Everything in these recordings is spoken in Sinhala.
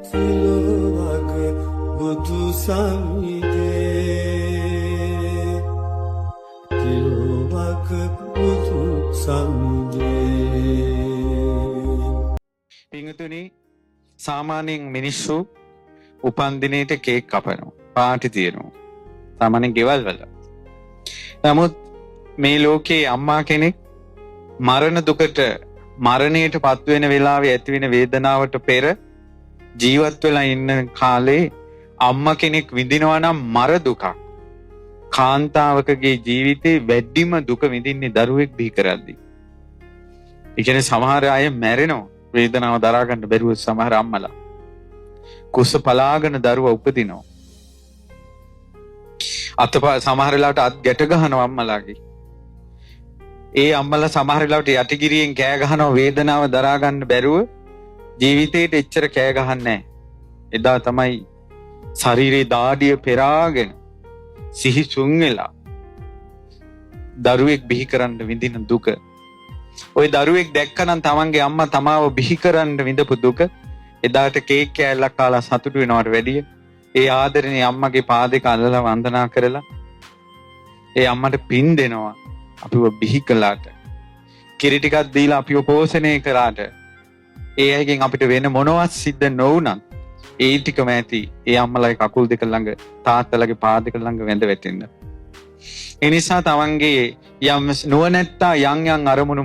සිලුවක බුදු සමිදේ සිලුවක බුදු සමිදේ. පින්තුනි, සාමාන්‍යයෙන් මිනිස්සු උපන්දිනේට කේක් කපනවා, පාටි තියනවා සාමාන්‍යයෙන් ගෙවල් වල. නමුත් මේ ලෝකේ අම්මා කෙනෙක් මරණයට පත්වෙන වෙලාවේ ඇතිවෙන වේදනාවට පෙර ජීවත් වෙලා ඉන්න කාලේ අම්මා කෙනෙක් විඳිනවා නම් මර දුකක්. කාන්තාවකගේ ජීවිතේ වැඩිම දුක විඳින්නේ දරුවෙක් බිහි කරද්දී. ඒ කියන්නේ සමහර අය මැරෙනවා වේදනාව දරා ගන්න බැරුව. සමහර අම්මලා කුස පලාගෙන දරුවා උපදිනවා. සමහර වෙලාවට අත් ගැට ගහනවා අම්මලාගේ. ඒ අම්මලා සමහර වෙලාවට යටිගිරියෙන් කෑ ගහනවා වේදනාව දරා ගන්න බැරුව. ජීවිතේට එච්චර කෑ ගහන්නේ නැහැ. එදා තමයි ශරීරේ දාඩිය පෙරාගෙන සිහිසුන් වෙලා දරුවෙක් බිහි කරන්න විඳින දුක. ওই දරුවෙක් දැක්කනම් තමන්ගේ අම්මා තමාව බිහි කරන්න විඳපු දුක එදාට කේක් කෑල්ලක් කාලා සතුටු වෙනවට වැඩිය ඒ ආදරණීය අම්මගේ පාදයක අල්ලලා වන්දනා කරලා ඒ අම්මට පින් දෙනවා. අපිව බිහි කළාට, කිරි ටිකක් දීලා අපිව පෝෂණය කළාට, ඒ අයගෙන් අපිට වෙන මොනවත් සිද්ධ නොවුනත් ඒ ටිකම ඇති ඒ අම්මලාගේ කකුල් දෙක ළඟ, තාත්තලාගේ පාදයක ළඟ වැඳ වැටෙන්න. ඒ නිසා තමන්ගේ යම් නුවණැත්තා යම් අරමුණු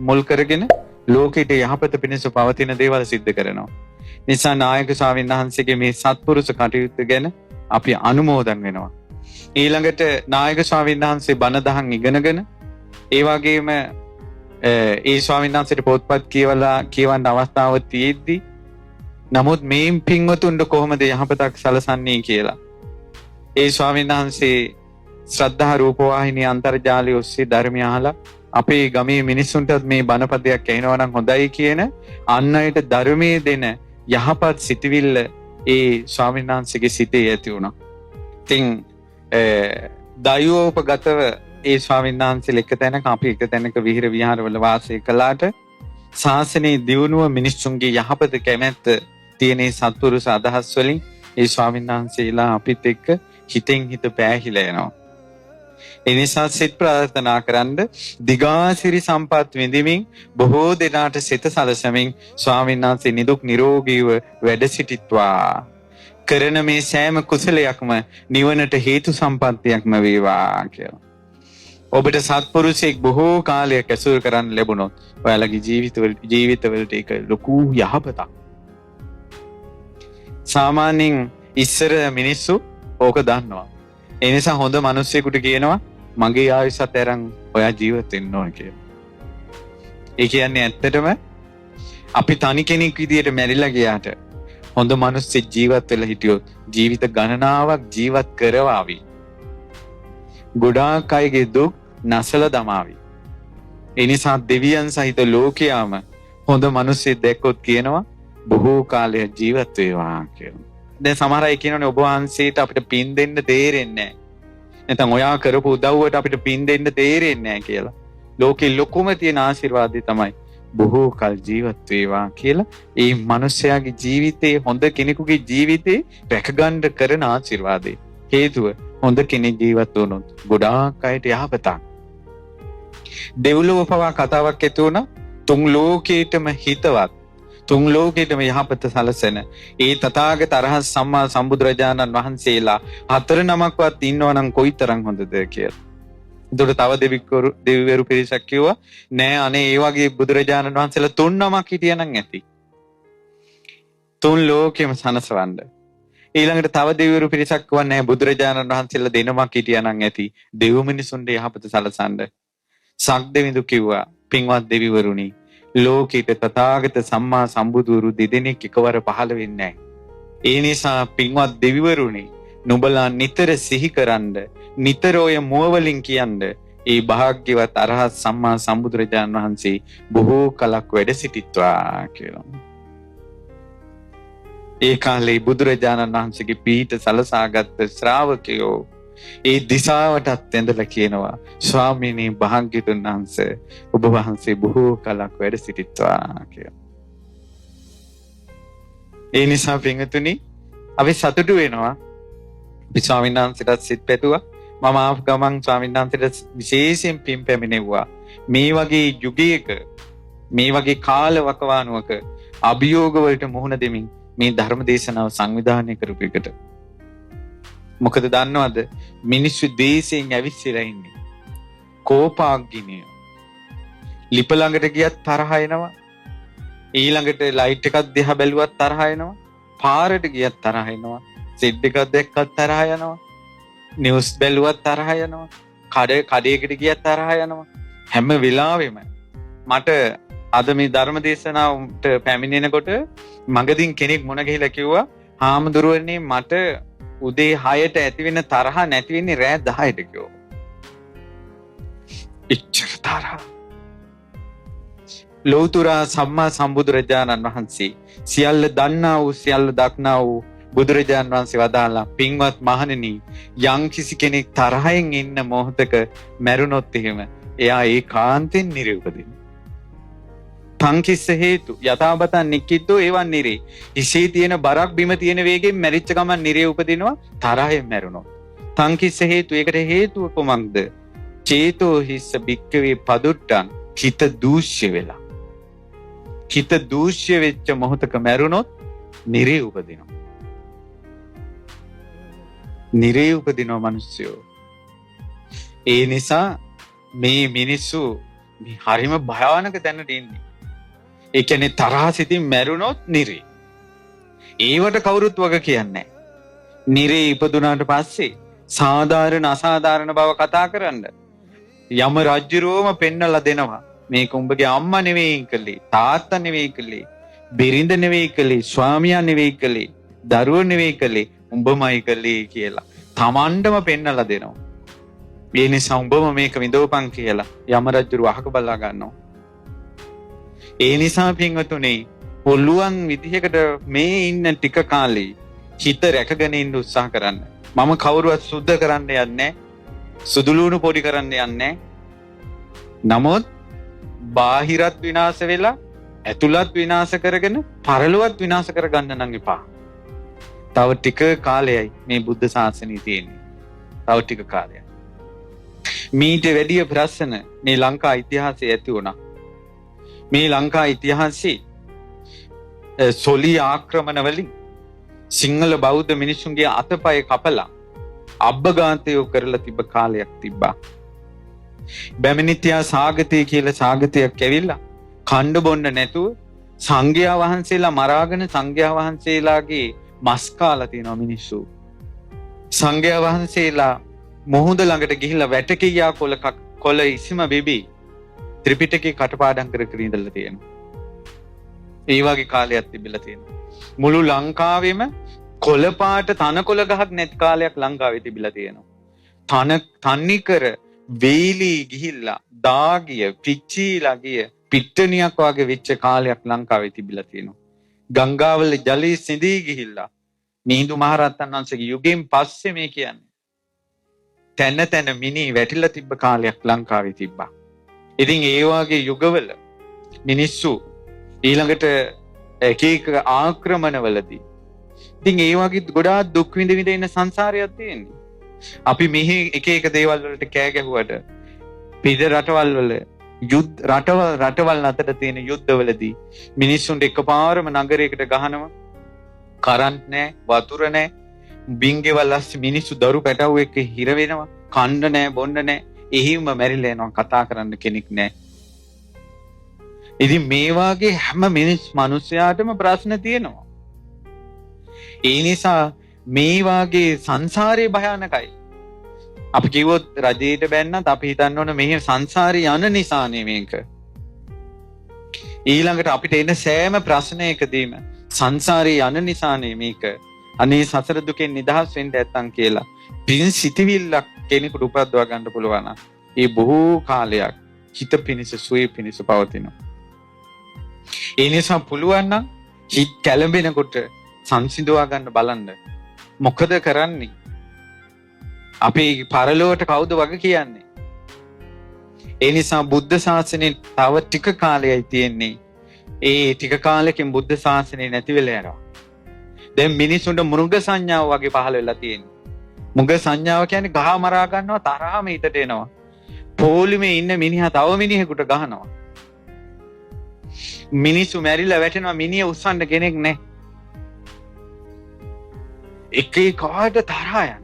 මුල් කරගෙන ලෝකෙට යහපත පිණිස පවතින දේවල් සිද්ධ කරනවා. නිසා නායක ස්වාමීන් වහන්සේගේ මේ සත්පුරුෂ කටයුතු ගැන අපි අනුමෝදන් වෙනවා. ඊළඟට නායක ස්වාමීන් වහන්සේ බණ දහම් ඉගෙනගෙන ඒ වගේම ඒ ස්වාමීන් වහන්සේට පොත්පත් කියවන්න අවස්ථාව තියෙද්දි නමුත් මේ පින්වතුන්ට කොහොමද යහපතක් සලසන්නේ කියලා ඒ ස්වාමීන් වහන්සේ ශ්‍රද්ධා රූපවාහිනී අන්තර්ජාලය ඔස්සේ ධර්මය අහලා අපේ ගමේ මිනිස්සුන්ටත් මේ බණපදයක් ඇහෙනවා නම් හොඳයි කියන අන් අයට ධර්මයේ දෙන යහපත් සිතවිල්ල ඒ ස්වාමීන් වහන්සේගේ සිතේ ඇති වුණා. ඉතින් දයෝපගතව ඒ ස්වාමීන් වහන්සේලා එක තැනක අපි එක තැනක විහෙර විහාරවල වාසය කළාට ශාසනයේ දියුණුව මිනිස්සුන්ගේ යහපත කැමැත්ත තියෙන සත්පුරුෂ අදහස් වලින් ඒ ස්වාමීන් වහන්සේලා අපිත් එක්ක හිතෙන් හිත පෑහිලා යනවා. ඒ නිසා සිත ප්‍රාර්ථනා කරන්ද දිගාසිරි සම්පත් විඳිමින් බොහෝ දෙනාට සිත සලසමින් ස්වාමීන් වහන්සේ නිදුක් නිරෝගීව වැඩ සිටිත්වා. කරන මේ සෑම කුසලයක්ම නිවනට හේතු සම්පත්තියක්ම වේවා කියලා. ඔබට සත්පුරුෂයෙක් බොහෝ කාලයක් ඇසුරු කරන්න ලැබුණොත් ඔයාලගේ ජීවිතවලට ඒක ලොකු යහපතක්. සාමාන්‍යයෙන් ඉස්සර මිනිස්සු ඕක දන්නවා. ඒ නිසා හොඳ මිනිස්සෙකුට කියනවා මගේ ආයුෂත් අරන් ඔයා ජීවත් වෙන්න ඕන කියලා. ඒ කියන්නේ ඇත්තටම අපි තනි කෙනෙක් විදියට මැරිලා ගියාට හොඳ මිනිස්සෙක් ජීවත් වෙලා හිටියොත් ජීවිත ගණනාවක් ජීවත් කරවාවි. ගොඩාක් අයගේ දුක් නැසලා දමාවි. ඒ නිසා දෙවියන් සහිත ලෝකයාම හොඳ මිනිස්සෙක් දැක්කොත් කියනවා බොහෝ කාලයක් ජීවත් වේවා කියලා. දැන් සමහර අය කියනවානේ ඔබ වහන්සේට අපිට පින් දෙන්න තේරෙන්නේ නැහැ. නැත්නම් ඔයා කරපු උදව්වට අපිට පින් දෙන්න තේරෙන්නේ නැහැ කියලා. ලෝකෙ ලොකුම තියෙන ආශිර්වාදය තමයි බොහෝ කල් ජීවත් වේවා කියලා. ඒ මනුස්සයාගේ ජීවිතේ හොඳ කෙනෙකුගේ ජීවිතේ රැකගන්න කරන ආශිර්වාදේ. හේතුව හොඳ කෙනෙක් ජීවත් වුණොත් ගොඩාක් අයට යහපතක්. දෙව්ලොව පවා කතාවක් ඇති වුණා. තුන් ලෝකේටම හිතවත්, තුන් ලෝකෙටම යහපත සලසන ඒ තථාගත අරහත් සම්මා සම්බුදුරජාණන් වහන්සේලා 4 නමක්වත් ඉන්නවනම් කොයිතරම් හොඳද කියලා. එතකොට තව දෙවිවරු පිරිසක් කිව්වා නෑ අනේ ඒ වගේ බුදුරජාණන් වහන්සේලා 3 නමක් හිටියනම් ඇති. 3 ලෝකෙම සනසවන්න. ඊළඟට තව දෙවිවරු පිරිසක් කිව්වා නෑ බුදුරජාණන් වහන්සේලා 2 නමක් හිටියනම් ඇති. දෙව් මිනිසුන්ට යහපත සලසන්න. සක්දෙවිඳු කිව්වා පින්වත් දෙවිවරුනි ලෝකෙට තථාගත සම්මා සම්බුදුවරු දෙදෙනෙක් එකවර පහළ වෙන්නේ නැහැ. ඒ නිසා පින්වත් දෙවිවරුනි නුඹලා නිතර සිහි කරන්ඩ, නිතර ඔය මුවවලින් කියන්න ඒ භාග්‍යවත් අරහත් සම්මා සම්බුදුරජාණන් වහන්සේ බොහෝ කලක් වැඩ සිටිත්වා කියලා. ඒ කාලේ බුදුරජාණන් වහන්සේගේ පීඨ සලසාගත් ශ්‍රාවකයෝ ඒ දිසාවටත් ඇඳලා කියනවා ස්වාමීනි භාග්‍යතුන් වහන්සේ ඔබ වහන්සේ බොහෝ කලක් වැඩ සිටිත්වා කියලා. ඒ නිසා පින්වතුනි අපි සතුටු වෙනවා. අපි ස්වාමීන් වහන්සේට සිත් පැතුවා. මම ආපු ගමන් ස්වාමීන් වහන්සේට විශේෂයෙන් පින් පැමිණෙව්වා. මේ වගේ යුගයක මේ වගේ කාල වකවානුවක අභියෝග වලට මුහුණ දෙමින් මේ ධර්ම දේශනාව සංවිධානය කරපු එකට. මොකද දන්නවද මිනිස්සු දේශයෙන් ඇවිස්සලා ඉන්නේ. කෝපාග්ගිනිය. ලිප ළඟට ගියත් තරහ එනවා. ඊළඟට ලයිට් එකක් දිහා බැලුවත් තරහ එනවා. පාරට ගියත් තරහ එනවා. සෙට් එකක් දැක්කත් තරහ යනවා. නිවුස් බැලුවත් තරහ යනවා. කඩේකට ගියත් තරහ යනවා. හැම වෙලාවෙම මට අද මේ ධර්ම දේශනාවට පැමිණෙනකොට මගදින් කෙනෙක් මුණ ගිහිලා කිව්වා හාමුදුරුවනේ මට උදේ 6ට ඇති වෙන තරහ නැති වෙන්නේ රෑ 10ට කිව්වා. ඉච්ඡර තරහ. ලෞතර සම්මා සම්බුදුරජාණන් වහන්සේ සියල්ල දන්නා වූ සියල්ල දක්නා වූ බුදුරජාණන් වහන්සේ වදාළා පින්වත් මහණෙනි යම් කිසි කෙනෙක් තරහෙන් ඉන්න මොහොතක මැරුණොත් එහෙම එයා ඒකාන්තයෙන් නිරේ උපදිනවා. තංකිස්ස හේතු යථාබතන් නික්කිද්දෝ එවන් නිරේ. ඉසේ තියෙන බරක් බිම තියෙන වේගෙන් මැරිච්ච ගමන් නිරේ උපදිනවා තරහෙන් මැරුණොත්. තංකිස්ස හේතු ඒකට හේතුව කොමක්ද? චේතෝ හිස්ස බික්කවේ පදුට්ටං හිත දූෂ්‍ය වෙලා. හිත දූෂ්‍ය වෙච්ච මොහොතක මැරුණොත් නිරේ උපදිනවා. නිරේ උපදිනවා මිනිස්සුયો. ඒ නිසා මේ මිනිස්සු හරිම භයානක තැනට ඉන්නේ. ඒ කියන්නේ තරහ සිතින් මැරුණොත් නිරේ. ඒවට කවුරුත් වග කියන්නේ නැහැ. නිරේ ඉපදුනාට පස්සේ සාධාරණ අසාධාරණ බව කතා කරන්න යම රජුරෝම පෙන්නලා දෙනවා. මේක උඹගේ අම්මා නෙවෙයි කළේ, තාත්තා නෙවෙයි කළේ, බිරිඳ නෙවෙයි කළේ, ස්වාමියා නෙවෙයි කළේ, දරුවෝ නෙවෙයි කළේ, උඹමයි කළේ කියලා. තමන්ටම පෙන්නලා දෙනවා. ඒ නිසා උඹම මේක විඳවපන් කියලා යම රජුරු අහක බලා ගන්නවා. ඒ නිසා පින්වතුනි පුළුවන් විදිහකට මේ ඉන්න ටික කාලේ හිත රැකගෙන ඉන්න උත්සාහ කරන්න. මම කවුරුවත් සුද්ධ කරන්න යන්නේ සුදුලුණු පොඩි කරන්න යන්නේ. නමුත් බාහිරත් විනාශ වෙලා ඇතුළත් විනාශ කරගෙන පරලොවත් විනාශ කරගන්න නම් එපා. තව ටික කාලයයි මේ බුද්ධ ශාසනය තියෙන්නේ. තව ටික කාලයක්. මීට වැඩිය ප්‍රශ්න මේ ලංකා ඉතිහාසයේ ඇති වුණා. මේ ලංකා ඉතිහාසයේ සොලි ආක්‍රමණ වලින් සිංහල බෞද්ධ මිනිසුන්ගේ අතපය කපලා අබ්බගාතය කරලා තිබ්බ කාලයක් තිබ්බා. බැමිණිතියා සාගතය කියලා සාගතයක් ඇවිල්ලා කණ්ඩ බොන්න නැතුව සංඝයා වහන්සේලා මරාගෙන සංඝයා වහන්සේලාගේ මස් කාලා තියෙනවා මිනිස්සු. සංඝයා වහන්සේලා මොහොඳ ළඟට ගිහිල්ලා වැටකියා කොළ ඉසිම බෙබි ත්‍රිපිටකේ කටපාඩම් කර කර ඉඳලා තියෙනවා. ඒ වගේ කාලයක් තිබිලා තියෙනවා. මුළු ලංකාවෙම කොළපාට තනකොළ ගහක් නැති කාලයක් ලංකාවේ තිබිලා තියෙනවා. තන්නිකර වේලි ගිහිල්ලා දාගිය පිච්චීලා ගිය පිට්ටනියක් වගේ වෙච්ච කාලයක් ලංකාවේ තිබිලා තියෙනවා. ගංගාවල ජලයේ සිඳී ගිහිල්ලා මිහිඳු මහරහතන් වහන්සේගේ යුගයෙන් පස්සේ මේ කියන්නේ තැන තැන මිනි වැටිලා තිබ්බ කාලයක් ලංකාවේ තිබ්බා. ඉතින් ඒ වගේ යුගවල මිනිස්සු ඊළඟට එක එක ආක්‍රමණවලදී ඉතින් ඒ වගේ ගොඩාක් දුක් විඳ විඳ ඉන්න සංසාරයක් තියෙනවා. අපි මෙහි එක එක දේවල් වලට කෑ ගැහුවට පිට රටවල් වල රටවල් අතර තියෙන යුද්ධවලදී මිනිස්සුන්ට එකපාරම නගරයකට ගහනවා. කරන්ට් නැහැ, වතුර නැහැ, බින්ගෙවල් ඇස්සේ මිනිස්සු දරු පැටවු එක්ක හිර වෙනවා. කන්න නැහැ, බොන්න නැහැ. එහිම මැරිලා යනවා. කතා කරන්න කෙනෙක් නැහැ. ඉතින් මේ වාගේ හැම මිනිස්සයාටම ප්‍රශ්න තියෙනවා. ඒ නිසා මේ වාගේ සංසාරේ භයානකයි. අපි කිව්වොත් රජයට බැන්නත් අපි හිතන්න ඕන මේ සංසාරේ යන නිසානේ මේක. ඊළඟට අපිට එන සෑම ප්‍රශ්නයකදීම සංසාරේ යන නිසානේ මේක. අනේ සසර දුකෙන් නිදහස් වෙන්න නැත්තම් කියලා පින් සිටිවිල්ලක් කෙනෙකුට උපද්දවා ගන්න පුළුවන් නම් ඒ බොහෝ කාලයක් හිත පිනිස සුවේ පිනිස පවතිනවා. ඒ නිසා පුළුවන් නම් හිත කැළඹෙනකොට සංසිඳවා ගන්න බලන්න. මොකද කරන්නේ? අපේ පරලොවට කවුද වග කියන්නේ? ඒ නිසා බුද්ධ ශාසනය තව ටික කාලයයි තියෙන්නේ. ඒ ටික කාලෙකින් බුද්ධ ශාසනය නැති වෙලා යනවා. දැන් මිනිසුන්ට මෘග සංඥාව වගේ පහළ වෙලා තියෙනවා. මෘග සංඥාව කියන්නේ ගහ මරා ගන්නවා, තරහම හිතට එනවා. පොලිමේ ඉන්න මිනිහා තව මිනිහෙකුට ගහනවා. මිනිස්සු මැරිලා වැටෙනවා, මිනිහ උස්සන්න කෙනෙක් නැහැ. එක එකාට තරහ යනවා.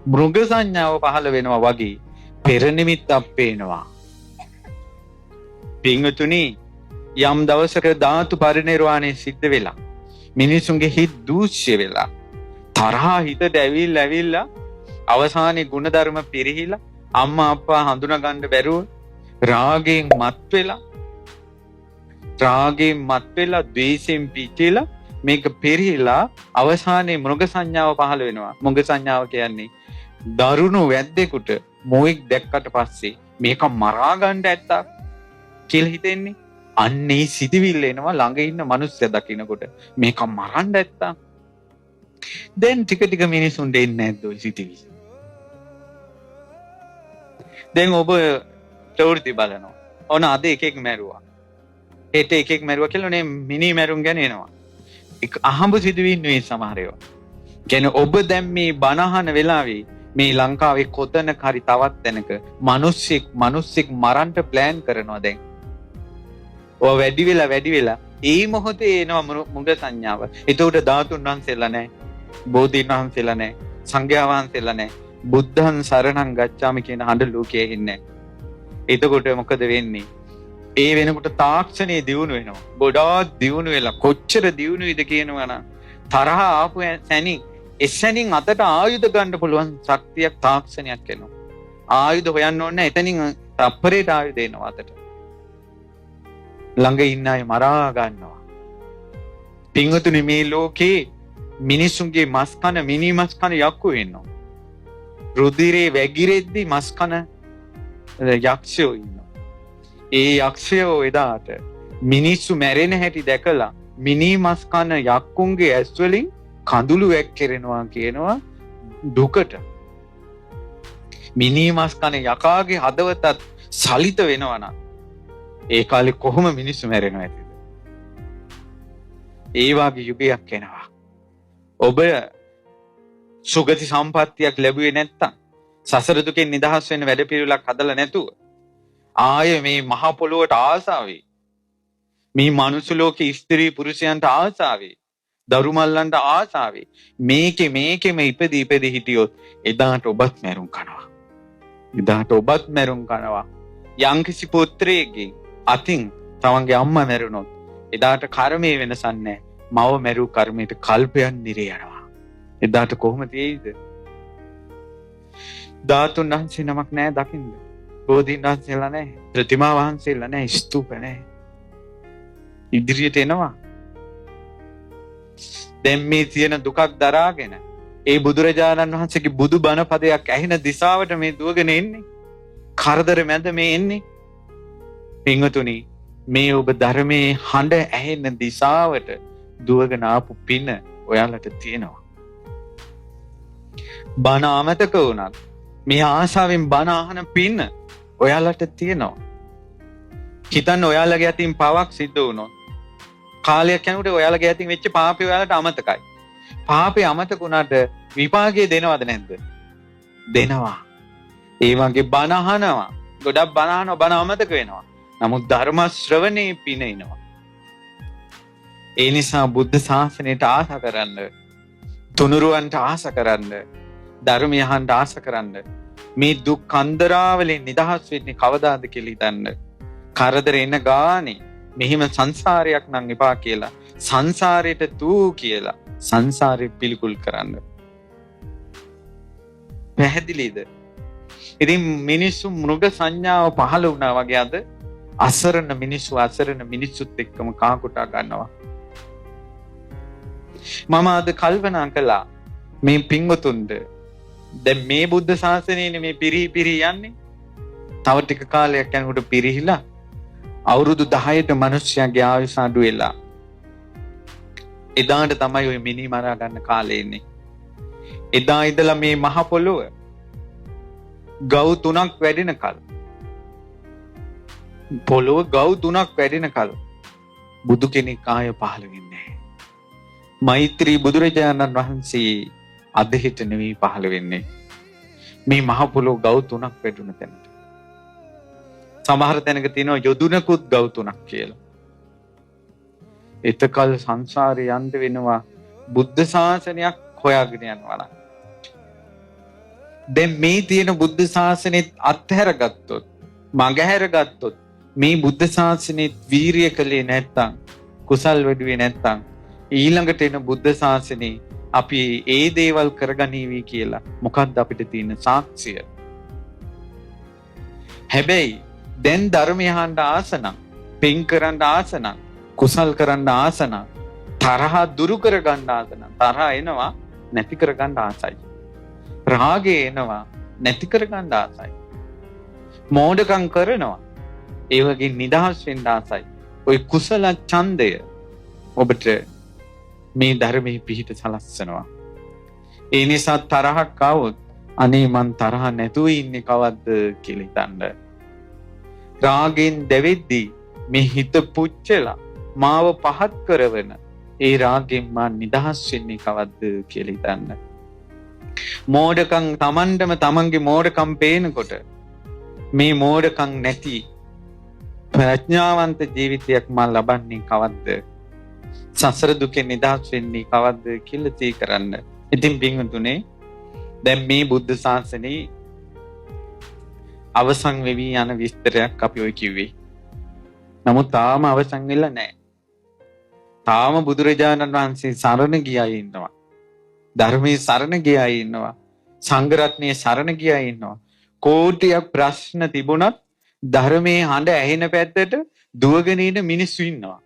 මෘග සංඥාව පහළ වෙනවා වගේ පෙර නිමිත්තක් පේනවා. පින්වතුනි, යම් දවසක ධාතු පරිනිර්වාණය සිද්ධ වෙලා මිනිසුන්ගේ හිත දූෂ්‍ය වෙලා තරහා හිතට ඇවිල්ලා අවසානයේ ගුණධර්ම පිරිහිලා අම්මා අප්පා හඳුනා ගන්න බැරුව රාගයෙන් මත් වෙලා ද්වේෂයෙන් පිටිලා මේක පිරිහිලා අවසානයේ මෘග සංඥාව පහළ වෙනවා. මෘග සංඥාව කියන්නේ දරුණු වැද්දෙකුට මොෙක් දැක්කට පස්සේ මේක මරා ගන්න ඇත්තා කියලා හිතෙන්නේ. අන්නේ සිටිවිල්ල එනවා ළඟ ඉන්න මිනිස්සු දකින්නකොට මේක මරන්න ඇත්තා. දැන් ටික මිනිසුන්ට එන්නේ නැද්ද ඔය සිටිවිල්ල? දැන් ඔබ ප්‍රවෘත්ති බලනවා. ඔන්න අද එකෙක් මැරුවා. හෙට එකෙක් මැරුවා කියලා නේ මිනි මැරුම් ගැන එනවා. අහඹ සිදුවීම් නෙවෙයි සමහර ඒවා. කියන්නේ ඔබ දැන් මේ බනහන වෙලාවේ මේ ලංකාවේ කොතනක හරි තවත් තැනක මිනිස්සෙක් මරන්න ප්ලෑන් කරනවා දැන්. ඔය වැඩි වෙලා ඒ මොහොතේ එනවා මෘග සංඥාව. ඒතකොට ධාතුන් වහන්සේලා නැහැ. බෝධීන් වහන්සේලා නැහැ. සංඝයා වහන්සේලා නැහැ. බුද්ධං සරණං ගච්ඡාමි කියන හඬ ලෝකයේ ඉන්නේ. එතකොට මොකද වෙන්නේ? ඒ වෙනකොට තාක්ෂණයේ දියුණු වෙනවා. ගොඩාක් දියුණු වෙලා කොච්චර දියුණුයිද කියනවනම් තරහ ආපු සැනින් එසැනින් අතට ආයුධ ගන්න පුළුවන් ශක්තියක් තාක්ෂණයක් එනවා. ආයුධ හොයන්න ඕනේ නැහැ. එතනින් තප්පරේට ආයුධ එනවා අතට. ළඟ ඉන්න අය මරා ගන්නවා. පින්වතුනි, මේ ලෝකේ මිනිසුන්ගේ මිනි මස් කන යක්කු වෙනවා. රුධිරේ වැగిරෙද්දි මස් කන යක්ෂයෝ ඉන්නවා. ඒ යක්ෂයෝ එදාට මිනිස්සු මැරෙන හැටි දැකලා මිනි මස් කන යක්කුන්ගේ ඇස් වලින් කඳුළු වැක්කිරෙනවා කියනවා දුකට. මිනි මස් කන යකාගේ හදවතත් සලිත වෙනවා නම් ඒ කාලේ කොහොම මිනිස්සු මැරෙනවද? ඒ වගේ යුගයක් එනවා. ඔබ සුගති සම්පත්තියක් ලැබුවේ නැත්තම්, සසර දුකෙන් නිදහස් වෙන්න වැඩපිළිවෙලක් හදලා නැතුව ආය මේ මහ පොළොවට ආසාවේ, මේ මනුස්ස ලෝකේ ස්ත්‍රී පුරුෂයන්ට ආසාවේ, දරු මල්ලන්ට ආසාවේ මේකෙම ඉපදී හිටියොත් එදාට ඔබත් මැරුම් කනවා. යම්කිසි පුත්‍රයෙක්ගේ අතින් තමන්ගේ අම්මා මැරුණොත් එදාට කර්මයේ වෙනසක් නැහැ. මව මැරු කර්මයට කල්පයන් නිරේ යනවා. එදාට කොහොමද තියෙයිද? ධාතුන් වහන්සේ නමක් නැහැ දකින්න. බෝධීන් වහන්සේලා නැහැ. ප්‍රතිමා වහන්සේලා නැහැ. ස්තූප නැහැ. ඉදිරියට එනවා. දැන් මේ තියෙන දුකක් දරාගෙන ඒ බුදුරජාණන් වහන්සේගේ බුදු බණ පදයක් ඇහෙන දිශාවට මේ දුවගෙන එන්නේ. කරදර මැද මේ එන්නේ. පින්වතුනි, මේ ඔබ ධර්මයේ හඬ ඇහෙන දිශාවට දුවගෙන ආපු පින ඔයාලට තියෙනවා. බණ අමතක වුණත් මේ ආශාවෙන් බණ අහන පින ඔයාලට තියෙනවා. හිතන්න, ඔයාලගේ අතින් පවක් සිද්ධ වුණොත් කාලයක් යනකොට ඔයාලගේ අතින් වෙච්ච පාපේ ඔයාලට අමතකයි. පාපේ අමතක වුණාට විපාකයේ දෙනවද නැද්ද? දෙනවා. ඒ වගේ බණ අහනවා. ගොඩක් බණ අහනවා, බණ අමතක වෙනවා. නමුත් ධර්ම ශ්‍රවණේ පින එනවා. ඒ නිසා බුද්ධ ශාසනයට ආස කරන්න, තුනුරුවන්ට ආස කරන්න, ධර්මය අහන්න ආස කරන්න. මේ දුක් කන්දරාවලින් නිදහස් වෙන්නේ කවදාද කියලා හිතන්න. කරදර එන ගානේ මෙහිම සංසාරයක් නම් එපා කියලා, සංසාරයට දූ කියලා සංසාරේ පිළිකුල් කරන්න. පැහැදිලිද? ඉතින් මිනිස්සු මෘග සංඥාව පහළ වුණා වගේ අද අසරණ මිනිස්සුත් එක්කම කාකුටා ගන්නවා. මම අද කල්පනා කළා මේ පින්වතුන්ට, දැන් මේ බුද්ධ ශාසනයනේ මේ පිරි යන්නේ. තව ටික කාලයක් යනකොට පිරිහිලා අවුරුදු 10ට මිනිස්යාගේ ආයුෂ අඩු වෙලා එදාට තමයි ওই මිනි මරා ගන්න කාලේ ඉන්නේ. එදා ඉඳලා මේ මහ පොළොව ගව් 3ක් වැඩෙන කල, බුදු කෙනෙක් ආය පහළ වෙන්නේ නැහැ. මෛත්‍රී බුදුරජාණන් වහන්සේ අදහිට නෙවෙයි පහළ වෙන්නේ. මේ මහ පොළොව ගව් 3ක් වැටුණ තැනට. සමහර තැනක තියෙනවා යොදුනකුත් ගව් 3ක් කියලා. එතකල් සංසාරේ යන්න වෙනවා බුද්ධ ශාසනයක් හොයාගෙන යනවා නම්. දැන් මේ තියෙන බුද්ධ ශාසනෙත් අත්හැරගත්තොත්, මගහැරගත්තොත්, මේ බුද්ධ ශාසනෙත් වීරිය කළේ නැත්තම්, කුසල් වැඩුවේ නැත්තම්, ඊළඟට එන බුද්ධ ශාසනේ අපි ඒ දේවල් කරගනීවි කියලා මොකක්ද අපිට තියෙන සාක්ෂිය? හැබැයි දැන් ධර්මය අහන්න ආසනම්, පින් කරන්න ආසනම්, කුසල් කරන්න ආසනම්, තරහ දුරු කරගන්න ආසනම්, තරහ එනවා නැති කරගන්න ආසයි. රාගය එනවා නැති කරගන්න ආසයි. මෝඩකම් කරනවා ඒ වගේ නිදහස් වෙන්න ආසයි. ওই කුසල ඡන්දය ඔබට මේ ධර්මයේ පිහිට සලස්සනවා. ඒ නිසා තරහක් ආවොත් අනේ මං තරහ නැතුව ඉන්නේ කවද්ද කියලා හිතන්න. රාගෙන් දැවෙද්දී මේ හිත පුච්චලා මාව පහත් කරවන ඒ රාගෙන් මං නිදහස් වෙන්නේ කවද්ද කියලා හිතන්න. මෝඩකම් තමන්ටම තමන්ගේ මෝඩකම් පේනකොට මේ මෝඩකම් නැති ප්‍රඥාවන්ත ජීවිතයක් මම ලබන්නේ කවද්ද? සසර දුකෙන් නිදහස් වෙන්නේ කවද්ද කියලා තී කරන්න. ඉතින් පින්වතුනේ දැන් මේ බුද්ධ ශාසනේ අවසන් වෙවි යන විස්තරයක් අපි ඔය කිව්වේ. නමුත් තාම අවසන් වෙලා නැහැ. තාම බුදුරජාණන් වහන්සේ සරණ ගියා ඉන්නවා. ධර්මයේ සරණ ගියා ඉන්නවා. සංඝ රත්නයේ සරණ ගියා ඉන්නවා. කෝටියක් ප්‍රශ්න තිබුණත් ධර්මයේ හඬ ඇහෙන පැත්තට දුවගෙන ඉන්න මිනිස්සු ඉන්නවා.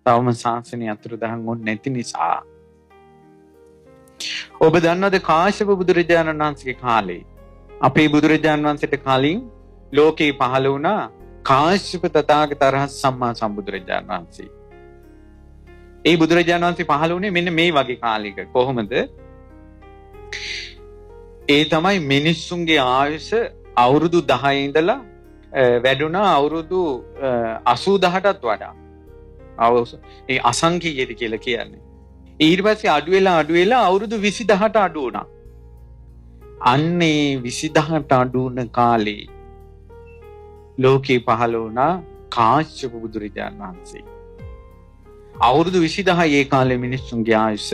තවම ශාසනය අතුරුදහන් වුනේ නැති නිසා. ඔබ දන්නවද කාශ්‍යප බුදුරජාණන් වහන්සේගේ කාලේ අපේ බුදුරජාණන් වහන්සේට කලින් ලෝකේ පහළ වුණා කාශ්‍යප තථාගත අරහත් සම්මා සම්බුදුරජාණන් වහන්සේ. ඒ බුදුරජාණන් වහන්සේ පහළ වුණේ මෙන්න මේ වගේ කාලයක. කොහොමද? ඒ තමයි මිනිස්සුන්ගේ ආයුෂ අවුරුදු 10 ඉඳලා වැඩුණා අවුරුදු 80000ටත් වඩා. ඒ අසංඛ්‍යයද කියලා කියන්නේ. ඊට පස්සේ අඩු වෙලා අවුරුදු 20000ට අඩු වුණා. අන්නේ 20000ට අඩු වුණ කාලේ ලෝකේ පහළ වුණා කාශ්‍යප බුදුරජාණන් වහන්සේ. අවුරුදු 20000 ඒ කාලේ මිනිස්සුන්ගේ ආයුෂ.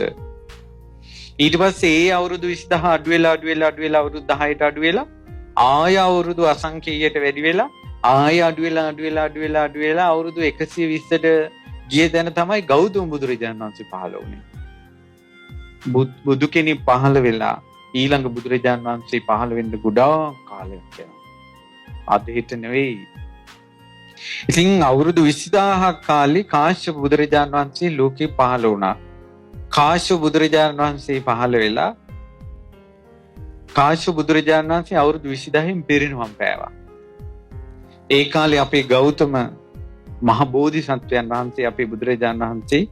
ඊට පස්සේ ඒ අවුරුදු 20000 අඩු වෙලා අවුරුදු 10ට අඩු වෙලා ආය අවුරුදු අසංඛ්‍යයට වැඩි වෙලා ආය අඩු වෙලා අවුරුදු 120ට ගිය තැන තමයි ගෞතම බුදුරජාණන් වහන්සේ පහළ වුණේ. බුදු කෙනෙක් පහළ වෙලා ඊළඟ බුදුරජාණන් වහන්සේ පහළ වෙන්න ගොඩාක් කාලයක් යනවා. අද හිට නෙවෙයි. ඉතින් අවුරුදු 20000ක් කාලේ කාශ්‍යප බුදුරජාණන් වහන්සේ ලෝකේ පහළ වුණා. කාශ්‍යප බුදුරජාණන් වහන්සේ පහළ වෙලා කාශ්‍යප බුදුරජාණන් වහන්සේ අවුරුදු 20000න් පිරිනිවන් පෑවා. ඒ කාලේ අපේ ගෞතම මහ බෝධිසත්වයන් වහන්සේ අපේ බුදුරජාණන් වහන්සේ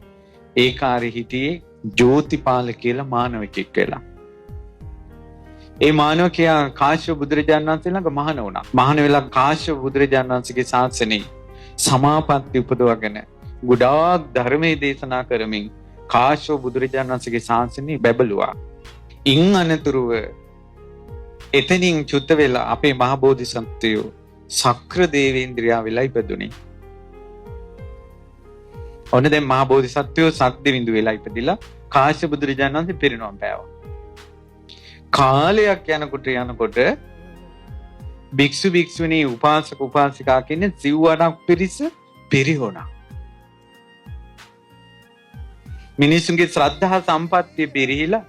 ඒ කාලේ හිටියේ ජෝතිපාල කියලා මානවකෙක් වෙලා. ඒ මානවකයා කාශ්‍යප බුදුරජාණන් වහන්සේ ළඟ මහාන වුණා. මහාන වෙලා කාශ්‍යප බුදුරජාණන් වහන්සේගේ ශාසනයේ සමාපatti උපදවගෙන ගොඩාක් ධර්මයේ දේශනා කරමින් කාශ්‍යප බුදුරජාණන් වහන්සේගේ ශාසනය බැබළුවා. ඉන් අනතුරුව එතනින් චුත වෙලා අපේ මහ බෝධිසත්වයෝ සක්‍ර දේවේන්ද්‍රයා වෙලා ඉපදුනේ. ඔන්න දැන් මහ බෝධිසත්වයෝ සක්දෙවිඳු වෙලා ඉපදිලා කාශ්‍යප බුදුරජාණන් වහන්සේ පිරිනොම් පෑවා. කාලයක් යනකොට භික්ෂු භික්ෂුණී උපාසක උපාසිකා කියන සිව්වණක් පිරිස පිරිහුණා. මිනිසුන්ගේ ශ්‍රද්ධා සම්පත්තිය පිරිහිලා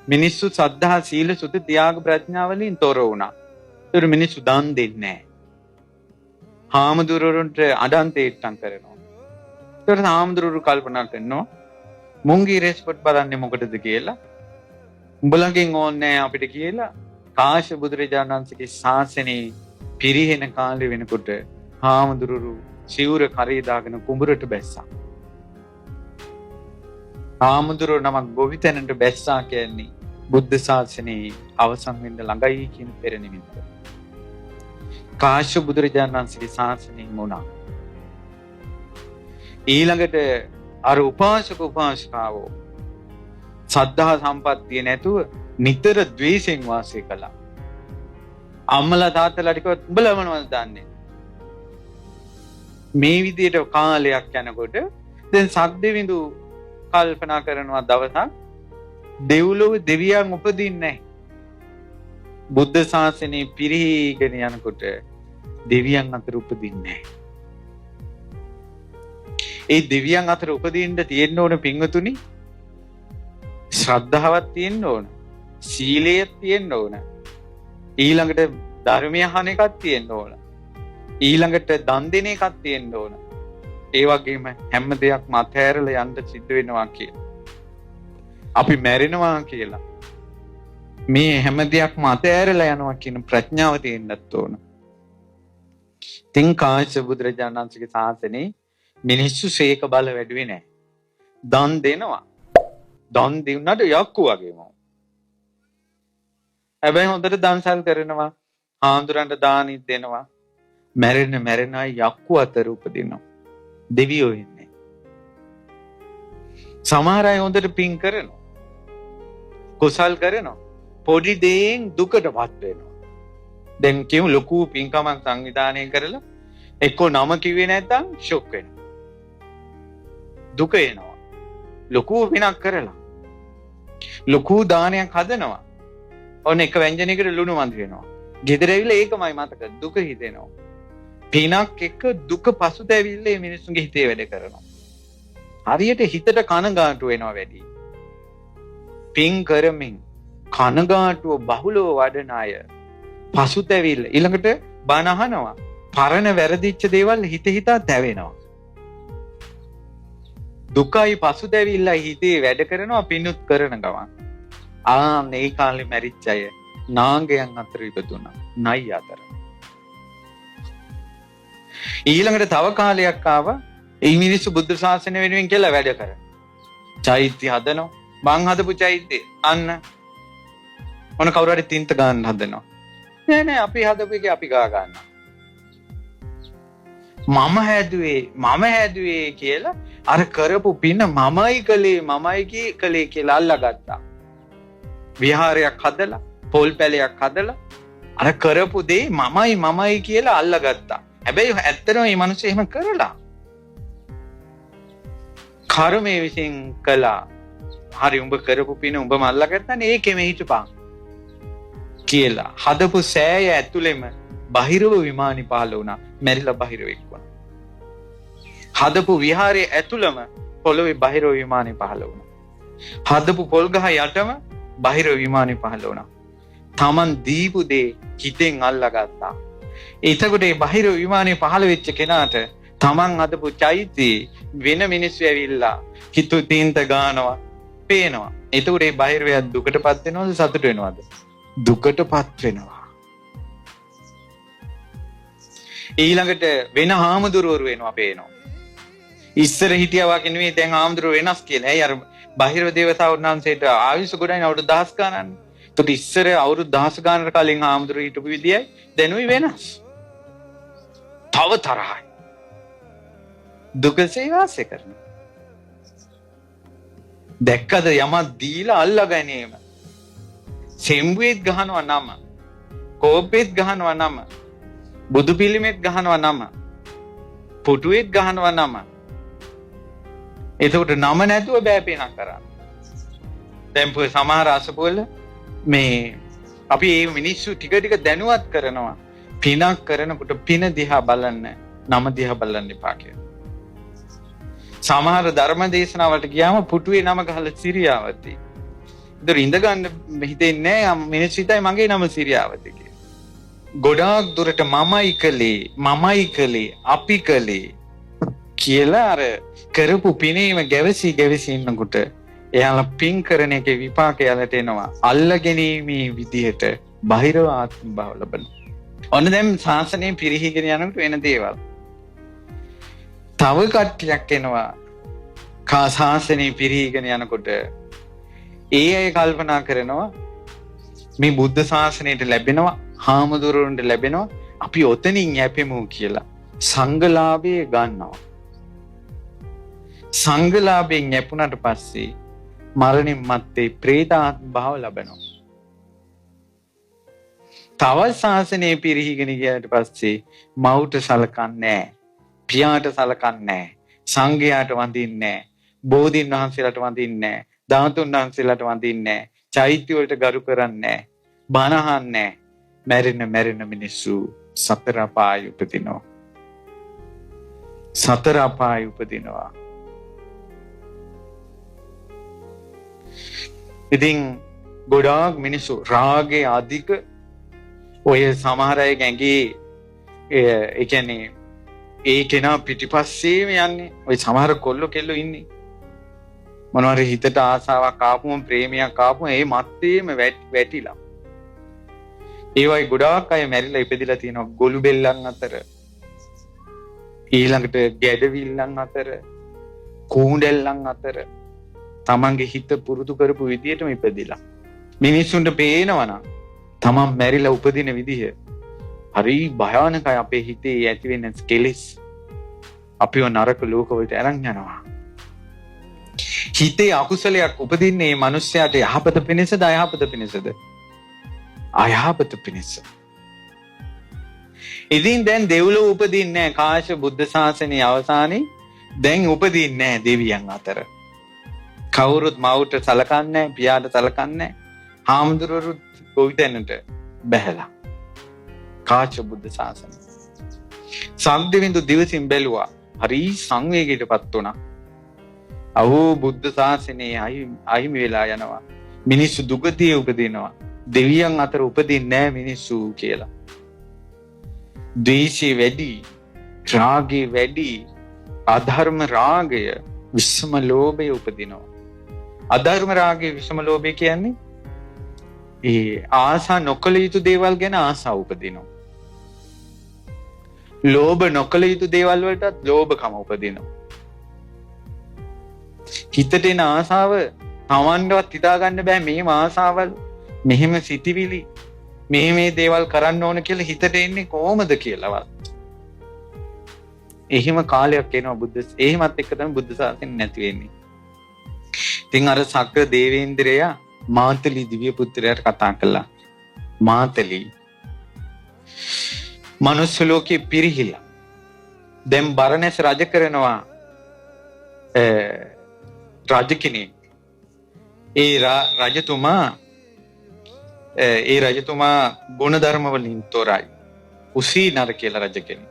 මිනිස්සු ශ්‍රද්ධා සීල සුත ත්‍යාග ප්‍රඥා වලින් තොර වුණා. ඒතර මිනිස්සු දන් දෙන්නේ නැහැ. හාමුදුරුවන්ට අඩන් තේට්ටම් කරනවා. ඒතර හාමුදුරුවෝ කල්පනා කරනවා මුංගී රෙස්පොට් බලන්නේ මොකටද කියලා. උඹලගෙන් ඕනේ අපිට කියලා කාශ්‍යප බුදුරජාණන් වහන්සේගේ ශාසනයේ පිරිහෙන කාලේ වෙනකොට හාමුදුරුවෝ සිවුර කරේ දාගෙන කුඹරට බැස්සා. හාමුදුරුවෝ නමක් ගොවිතැනට බැස්සා කියන්නේ බුද්ධ ශාසනයේ අවසන් වෙන්න ළඟයි කියන පෙර නිමිත්ත. කාශ්‍යප බුදුරජාණන් වහන්සේගේ ශාසනයෙන් වුණා. ඊළඟට අර උපාසක උපාසිකාවෝ සද්ධා සම්පත්තිය නැතුව නිතර ද්වේෂයෙන් වාසය කළා. අම්මලා තාත්තලා ටිකවත් උඹලා මොනවද දන්නේ? මේ විදිහට කාලයක් යනකොට දැන් සද්දවිඳු කල්පනා කරනවා දවසක් දෙව්ලොව දෙවියන් උපදින්නේ නැහැ. බුද්ධ ශාසනය පිරීගෙන යනකොට දෙවියන් අතර උපදින්නේ නැහැ. ඒ දෙවියන් අතර උපදින්න තියෙන්න ඕන පින්වතුනි ශ්‍රද්ධාවක් තියෙන්න ඕන. සීලයක් තියෙන්න ඕන. ඊළඟට ධර්මය අහන එකක් තියෙන්න ඕන. ඊළඟට දන් දෙන එකක් තියෙන්න ඕන. ඒ වගේම හැම දෙයක්ම අතහැරලා යන්න සිද්ධ වෙනවා කියලා. අපි මැරෙනවා කියලා. මේ හැම දෙයක්ම අතහැරලා යනවා කියන ප්‍රඥාව තියෙන්නත් ඕන. තින් කාශ්‍යප බුදුරජාණන් වහන්සේගේ ශාසනයේ මිනිස්සු ශේක බල වැඩුවේ නැහැ. දන් දෙනවා. දන් දෙන්නට යක්කු වගේම. හැබැයි හොඳට දන්සල් කරනවා. ආඳුරන්ට දානි දෙනවා. මැරෙන අය යක්කු අතර උපදිනවා. දෙවියෝ ඉන්නේ. සමහර අය හොඳට පින් කරනවා. කුසල් කරනවා. පොඩි දෙයින් දුකටපත් වෙනවා. දැන් කියමු ලොකු පින්කමක් සංවිධානය කරලා එක්කෝ නම කිව්වේ නැත්නම් ෂොක් වෙනවා. දුක එනවා. ලොකු පිනක් කරලා ලොකු දානයක් හදනවා. ඔන්න එක ව්‍යංජනයකට ලුණු මන්ද වෙනවා. ගෙදර ඇවිල්ලා ඒකමයි මතක දුක හිතෙනවා. පිනක් එක්ක දුක පසුතැවිල්ල මේ මිනිස්සුන්ගේ හිතේ වැඩ කරනවා. හරියට හිතට කනගාටු වෙනවා වැඩි. පින් කරමින් කනගාටුව බහුලව වඩන අය පසුතැවිල්ල ඊළඟට බණ අහනවා. පරණ වැරදිච්ච දේවල් හිතා තැවෙනවා. දුකයි පසුතැවිල්ලයි හිතේ වැඩ කරනවා පිනුත් කරන ගමන්. මේ කාලේ මැරිච්ච අය නාගයන් අතර ඉපදුණා. නයි අතර. ඊළඟට තව කාලයක් ආවා. ඒ මිනිස්සු බුද්ධ ශාසනය වෙනුවෙන් කියලා වැඩ කරා. චෛත්‍ය හදනවා. මං හදපු චෛත්‍ය අන්න මොන කවුරු හරි තින්ත ගන්න හදනවා. නෑ අපි හදපු එක අපි ගා ගන්නවා. මම හැදුවේ කියලා අර කරපු පින මමයි කළේ කියලා අල්ලගත්තා. විහාරයක් හදලා පොල් පැලයක් හදලා අර කරපු දේ මමයි කියලා අල්ලගත්තා. හැබැයි ඇත්තටම මේ මිනිස්සු එහෙම කරලා කර්මයේ විසින් කළා. හරි උඹ කරපු පින උඹම අල්ලගත්තානේ ඒකෙම හිටපන් කියලා හදපු සෑය ඇතුළෙම බහිරව විමානි පහළ වුණා. මැරිලා බහිරව එක්වුණා. හදපු විහාරයේ ඇතුළම පොළොවේ බහිරව විමානි පහළ වුණා. හදපු පොල් ගහ යටම බහිරව විමානි පහළ වුණා. Taman දීපු දේ හිතෙන් අල්ලගත්තා. එතකොට මේ බහිරව විමානය පහළ වෙච්ච කෙනාට Taman හදපු චෛත්‍යයේ වෙන මිනිස්සු ඇවිල්ලා හිතු තීන්ත ගානවා පේනවා. එතකොට මේ බහිරවය දුකටපත් වෙනවද සතුට වෙනවද? දුකටපත් වෙනවා. ඊළඟට වෙන හාමුදුරුවරු වෙනවා පේනවා. ඉස්සර හිටියා වගේ නෙවෙයි දැන් හාමුදුරුවෝ වෙනස් කියලා. ඇයි අර බහිරව දේවතාවුන් වහන්සේට ආයුෂ ගොඩයි අවුරුදු 10 ගණන්. ඒකට ඉස්සර අවුරුදු 10 ගණනකට කලින් හාමුදුරුවෝ හිටපු විදියයි දැනුයි වෙනස්. තව තරහයි. දුකසේ වාසය කරනවා. දැක්කද යමක් දීලා අල්ලා ගැනීම. සෙම්බුවේත් ගහනවා නම. කෝපෙත් ගහනවා නම. බුදු පිළිමෙත් ගහනවා නම. පුටුවෙත් ගහනවා නම. එතකොට නම නැතුව බෑ පිනක් කරන්න. දැන් පොයි සමහර අසපොල මේ අපි මේ මිනිස්සු ටික දැනුවත් කරනවා. පිනක් කරනකොට පින දිහා බලන්න නම දිහා බලන්න එපා කියලා. සමහර ධර්ම දේශනාවලට ගියාම පුටුවේ නම ගහලා සිරියාවති. ඒතර ඉඳ ගන්න හිතෙන්නේ නැහැ මිනිස්සු හිතයි මගේ නම සිරියාවති කියලා. ගොඩාක් දුරට මමයි කලේ අපි කලේ කියලා අර කරපු පිනේම ගැවසි ඉන්නකොට එයාලා පින් කරන එකේ විපාකයලට එනවා. අල්ලගැනීමේ විදිහට බහිරව ආත්ම භාව ලබනවා. ඔන්න දැන් ශාසනය පිරිහීගෙන යනකොට වෙන දේවල්. තව කට්ටියක් එනවා. ශාසනය පිරිහීගෙන යනකොට ඒ අය කල්පනා කරනවා මේ බුද්ධ ශාසනයට ලැබෙනවා, හාමුදුරුවන්ට ලැබෙනවා, අපි ඔතනින් යැපෙමු කියලා සංඝලාභය ගන්නවා. සංඝලාභයෙන් යැපුණාට පස්සේ මරණින් මත්තේ ප්‍රේතාත්ම භාව ලබනවා. තවත් ශාසනය පිරිහිගෙන ගියාට පස්සේ මවුට සලකන්නේ නැහැ. පියාට සලකන්නේ නැහැ. සංඝයාට වඳින්නේ නැහැ. බෝධීන් වහන්සේලාට වඳින්නේ නැහැ. ධාතුන් වහන්සේලාට වඳින්නේ නැහැ. චෛත්‍ය වලට ගරු කරන්නේ නැහැ. බණ අහන්නේ නැහැ. මැරෙන මිනිස්සු සතර අපාය උපදිනවා. සතර අපාය උපදිනවා. ඉතින් ගොඩාක් මිනිස්සු රාගේ අධික ඔය සමහර අය ගැඟේ ඒ කියන්නේ ඒ කෙනා පිටිපස්සේම යන්නේ. ඔය සමහර කොල්ලෝ කෙල්ලෝ ඉන්නේ. මොනවාරි හිතට ආසාවක් ආපුවම ප්‍රේමයක් ආපුවම ඒ මත්තේම වැටිලා. ඒ වගේ ගොඩාක් අය මැරිලා ඉපදිලා තියෙනවා ගොළු බෙල්ලන් අතර. ඊළඟට ගැඩවිල්ලන් අතර, කූඩෙල්ලන් අතර තමන්ගේ හිත පුරුදු කරපු විදියටම ඉපදිලා. මිනිස්සුන්ට පේනවනම් තමන් මැරිලා උපදින විදිහ හරි භයානකයි. අපේ හිතේ ඇති වෙන කෙලෙස් අපිව නරක ලෝකවලට අරන් යනවා. හිතේ අකුසලයක් උපදින්නේ මේ මිනිස්යාට යහපත පිණිසද අයහපත පිණිසද? අයහපත පිණිස. ඉතින් දැන් දෙව්ලොව උපදින්නේ නැහැ. කාශ්‍යප බුද්ධ ශාසනයේ අවසානයේ දැන් උපදින්නේ නැහැ දෙවියන් අතර. කවුරුත් මවුට සලකන්නේ නැහැ, පියාට සලකන්නේ නැහැ. හාමුදුරුවරුත් ගොවිතැනට බැහැලා. කාශ්‍යප බුද්ධ ශාසනය. සම්දිවිඳු දිවසින් බැලුවා. හරි සංවේගයකටපත් වුණා. අවෝ බුද්ධ ශාසනයේ අහිමි වෙලා යනවා. මිනිස්සු දුගතිය උපදිනවා. දෙවියන් අතර උපදින්නේ නැහැ මිනිස්සු කියලා. ද්වේෂය වැඩි, රාගය වැඩි, අධර්ම රාගය, විෂම ලෝභය උපදිනවා. අධර්ම රාගය, විෂම ලෝභය කියන්නේ ඒ ආසා නොකළ යුතු දේවල් ගැන ආසාව උපදිනවා. ලෝභ නොකළ යුතු දේවල් වලටත් ලෝභකම උපදිනවා. හිතට එන ආසාව තමන්වත් හිතා ගන්න බෑ. මෙහෙම ආසාවල්, මෙහෙම සිටිවිලි, මේ දේවල් කරන්න ඕන කියලා හිතට එන්නේ කොහොමද කියලාවත්. එහෙම කාලයක් එනවා එහෙමත් එක්ක තමයි බුද්ධ ශාසනය නැති වෙන්නේ. ඉතින් අර සක්‍ර දේවේන්ද්‍රයා මාතලි දිව්‍ය පුත්‍රයාට කතා කළා. මාතලි මනුස්ස ලෝකේ පිරිහිලා දැන් බරණැස් රජ කරනවා රජ කෙනෙක්. ඒ රජතුමා ගුණධර්ම වලින් තොරයි. උසීනර කියලා රජ කෙනෙක්.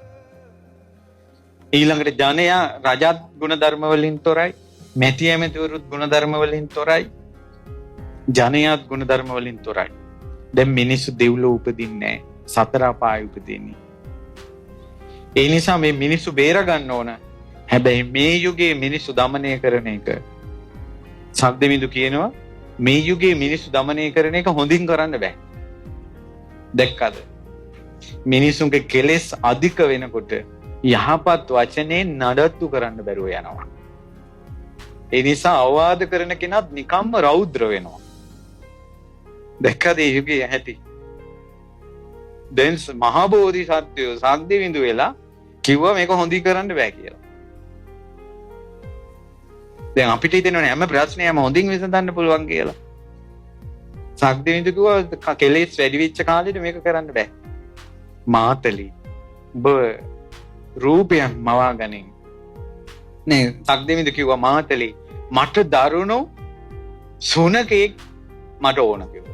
ඊළඟට ජනයා රජත් ගුණධර්ම වලින් තොරයි. මැති ඇමතිවරුත් ගුණධර්ම වලින් තොරයි. ජනයාත් ගුණධර්ම වලින් තොරයි. දැන් මිනිස්සු දෙව්ලොව උපදින්නේ නැහැ. සතර අපාය උපදින්නේ. ඒ නිසා මේ මිනිස්සු බේර ගන්න ඕන. හැබැයි මේ යුගයේ මිනිස්සු দমনය කරන එක සක්දෙවිඳු කියනවා මේ යුගයේ මිනිස්සු দমনය කරන එක හොඳින් කරන්න බෑ. දැක්කද? මිනිසුන්ගේ කෙලෙස් අධික වෙනකොට යහපත් වචනේ නඩත්තු කරන්න බැරුව යනවා. ඒ නිසා අවවාද කරන කෙනාත් නිකම්ම රෞද්‍ර වෙනවා. දැක්කද මේ යුගයේ ඇති? දැන් මහා බෝධිසත්වයෝ සක්දෙවිඳු වෙලා කිව්වා මේක හොඳින් කරන්න බෑ කියලා. දැන් අපිට හිතෙනවනේ හැම ප්‍රශ්නයක්ම හොඳින් විසඳන්න පුළුවන් කියලා. සක්දෙවිඳු කිව්වා කෙලෙස් වැඩි වෙච්ච කාලෙට මේක කරන්න බෑ. මාතලි ඔබ රූපයක් මවා ගනින්. නේ සක්දෙවිඳු කිව්වා මාතලි මට දරුණු සුනකෙක් මට ඕන කිව්වා.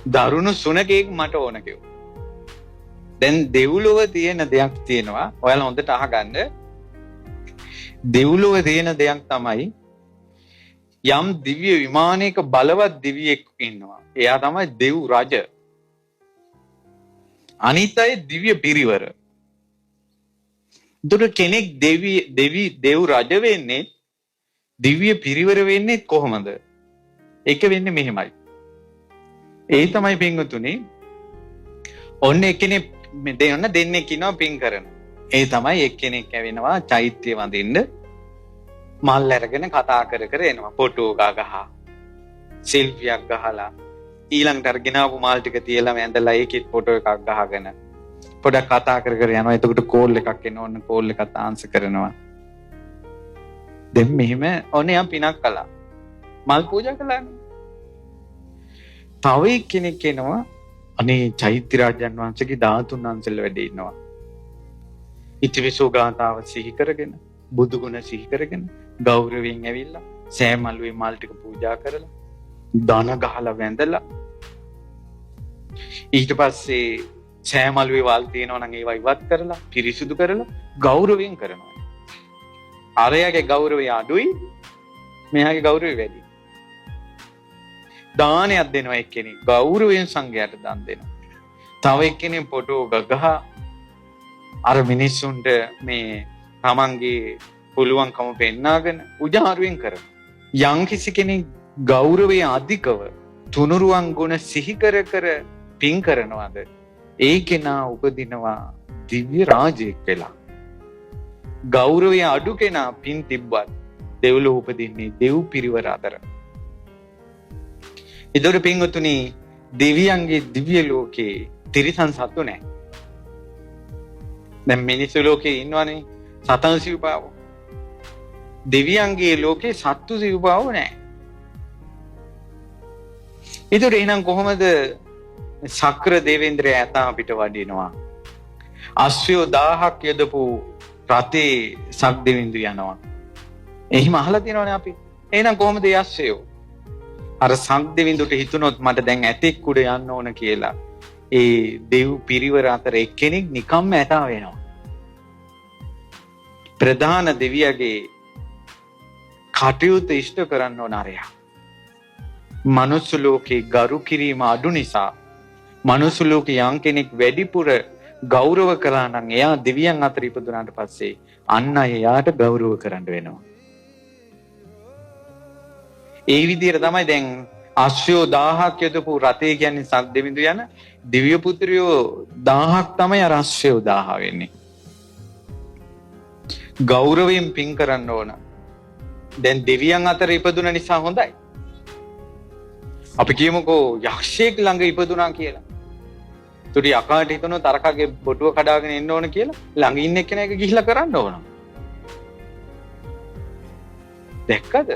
දරුණු සුනකෙක් මට ඕන කිව්වා. දැන් දෙව්ලොව තියෙන දෙයක් තියෙනවා. ඔයාලා හොඳට අහගන්න. දෙව්ලොව තියෙන දෙයක් තමයි යම් දිව්‍ය විමානයක බලවත් දිවියෙක් ඉන්නවා. එයා තමයි දෙව් රජ. අනිත් අය දිව්‍ය පිරිවර. දුර කෙනෙක් දෙව් රජ වෙන්නේ දිව්‍ය පිරිවර වෙන්නේ කොහොමද? ඒක වෙන්නේ මෙහෙමයි. ඒ තමයි පින්වතුනි. ඔන්න එක්කෙනෙක් දෙන්නෙක් ඉන්නවා පින් කරන. ඒ තමයි එක්කෙනෙක් ඇවෙනවා චෛත්‍ය වඳින්න මල් අරගෙන කතා කර කර එනවා. ෆොටෝ ගහ සෙල්ෆියක් ගහලා ඊළඟට අර ගෙනාවු මල් ටික තියලා ඇඳලා ඒකෙත් ෆොටෝ එකක් ගහගෙන පොඩක් කතා කර කර යනවා. එතකොට කෝල් එකක් එනවා. ඔන්න කෝල් එකත් ආන්සර් කරනවා. දැන් මෙහෙම ඔන්න යා පිනක් කළා. මල් පූජා කළානේ. තව කෙනෙක් එනවා අනේ චෛත්‍ය රාජයන් වහන්සේගේ ධාතුන් වහන්සේලා වැඩ ඉන්නවා. ඉතිවිසෝ ගාථාව සිහි කරගෙන බුදු ගුණ සිහි කරගෙන ගෞරවයෙන් ඇවිල්ලා සෑමල්ුවේ මල් ටික පූජා කරලා දන ගහලා වැඳලා ඊට පස්සේ සෑමල්ුවේ වල් තියෙනවා නම් ඒවා ඉවත් කරලා පිරිසිදු කරලා ගෞරවයෙන් කරනවා. අරයාගේ ගෞරවය අඩුයි මෙයාගේ ගෞරවය වැඩි. දානයක් දෙනවා එක්කෙනෙක් ගෞරවයෙන් සංඝයාට දන් දෙනවා. තව එක්කෙනෙක් ෆොටෝ ගගහ අර මිනිස්සුන්ට මේ තමන්ගේ පුළුවන්කම පෙන්නාගෙන උජාරුවෙන් කරනවා. යම් කිසි කෙනෙක් ගෞරවය අධිකව තුනුරුවන් ගුණ සිහි කර කර පින් කරනවාද ඒ කෙනා උපදිනවා දිව්‍ය රාජයෙක් වෙලා. ගෞරවය අඩු කෙනා පින් තිබ්බත් දෙව්ලොව උපදින්නේ දෙව් පිරිවර අතර. ඒතර පින්වතුනි දෙවියන්ගේ දිව්‍ය ලෝකේ තිරිසන් සතු නැහැ. දැන් මිනිස්සු ලෝකේ ඉන්නවනේ සතන් සිව්පාවෝ. දෙවියන්ගේ ලෝකේ සත්තු සිව්පාවෝ නැහැ. ඒතර එහෙනම් කොහොමද සක්‍ර දේවේන්ද්‍රය ඇතා අපිට වඩිනවා? අශ්වයෝ 1000ක් යදපු රතේ සක්දෙවිඳු යනවා. එහිම අහලා තියෙනවනේ අපි. එහෙනම් කොහොමද ඒ අශ්වයෝ? අර සක්දෙවිඳුට හිතුනොත් මට දැන් ඇතෙක් උඩ යන්න ඕන කියලා. ඒ දෙව් පිරිවර අතර එක්කෙනෙක් නිකම්ම ඇතා වෙනවා. ප්‍රධාන දෙවියගේ කටයුතු ඉෂ්ට කරන්න ඕන අරයා. මනුස්ස ලෝකේ ගරු කිරීම අඩු නිසා මනුස්ස ලෝකේ යම් කෙනෙක් වැඩිපුර ගෞරව කළා නම් එයා දෙවියන් අතර ඉපදුනාට පස්සේ අන්න එයාට ගෞරව කරන්න වෙනවා. ඒ විදිහට තමයි දැන් අශ්වයෝ 1000ක් යදපු රතේ කියන්නේ සක්දෙවිඳු යන දිව්‍ය පුත්‍රයෝ 1000ක් තමයි අර අශ්වයෝ 1000 වෙන්නේ. ගෞරවයෙන් පින් කරන්න ඕන. දැන් දෙවියන් අතර ඉපදුන නිසා හොඳයි. අපි කියමුකෝ යක්ෂයෙක් ළඟ ඉපදුනා කියලා. ඒතකොට යකාට හිතනවා තරකගේ බොටුව කඩාගෙන එන්න ඕන කියලා ළඟ ඉන්න එක්කෙනෙක් ගිහිල්ලා කරන්න ඕන. දැක්කද?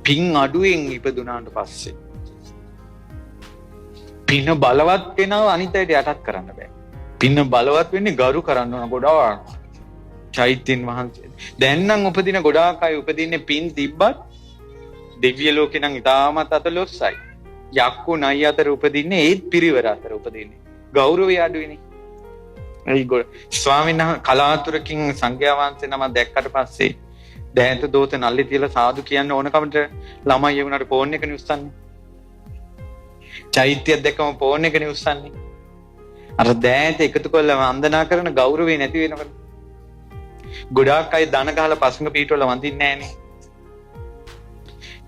පින් අඩුවෙන් ඉපදුනාට පස්සේ පින බලවත් වෙනව අනිත් අයට යටත් කරන්න බෑ. පින බලවත් වෙන්නේ ගරු කරන්න ඕන ගොඩාක්. චෛත්‍යන් වහන්සේ. දැන් නම් උපදින ගොඩාක් අය උපදින්නේ පින් තිබ්බත් දිව්‍ය ලෝකේ නම් ඉතාමත් අතලොස්සයි. යක්කු නයි අතර උපදින්නේ ඒත් පිරිවර අතර උපදින්නේ. ගෞරවය අඩුයිනේ. ඒ ස්වාමීන් වහන්සේ කලාතුරකින් සංඝයා වහන්සේ නම දැක්කට පස්සේ දැන්ත දෝත නල්ලි තියලා සාදු කියන්න ඕනකමට ළමයි වුණාට ෆෝන් එකනේ උස්සන්නේ. චෛත්‍යයක් දැක්කම ෆෝන් එකනේ උස්සන්නේ. අර දැන්ත එකතු කරලා වන්දනා කරන ගෞරවය නැති වෙනකොට ගොඩාක් අය දන ගහලා පසඟ පීටවල වඳින්නේ නැහනේ.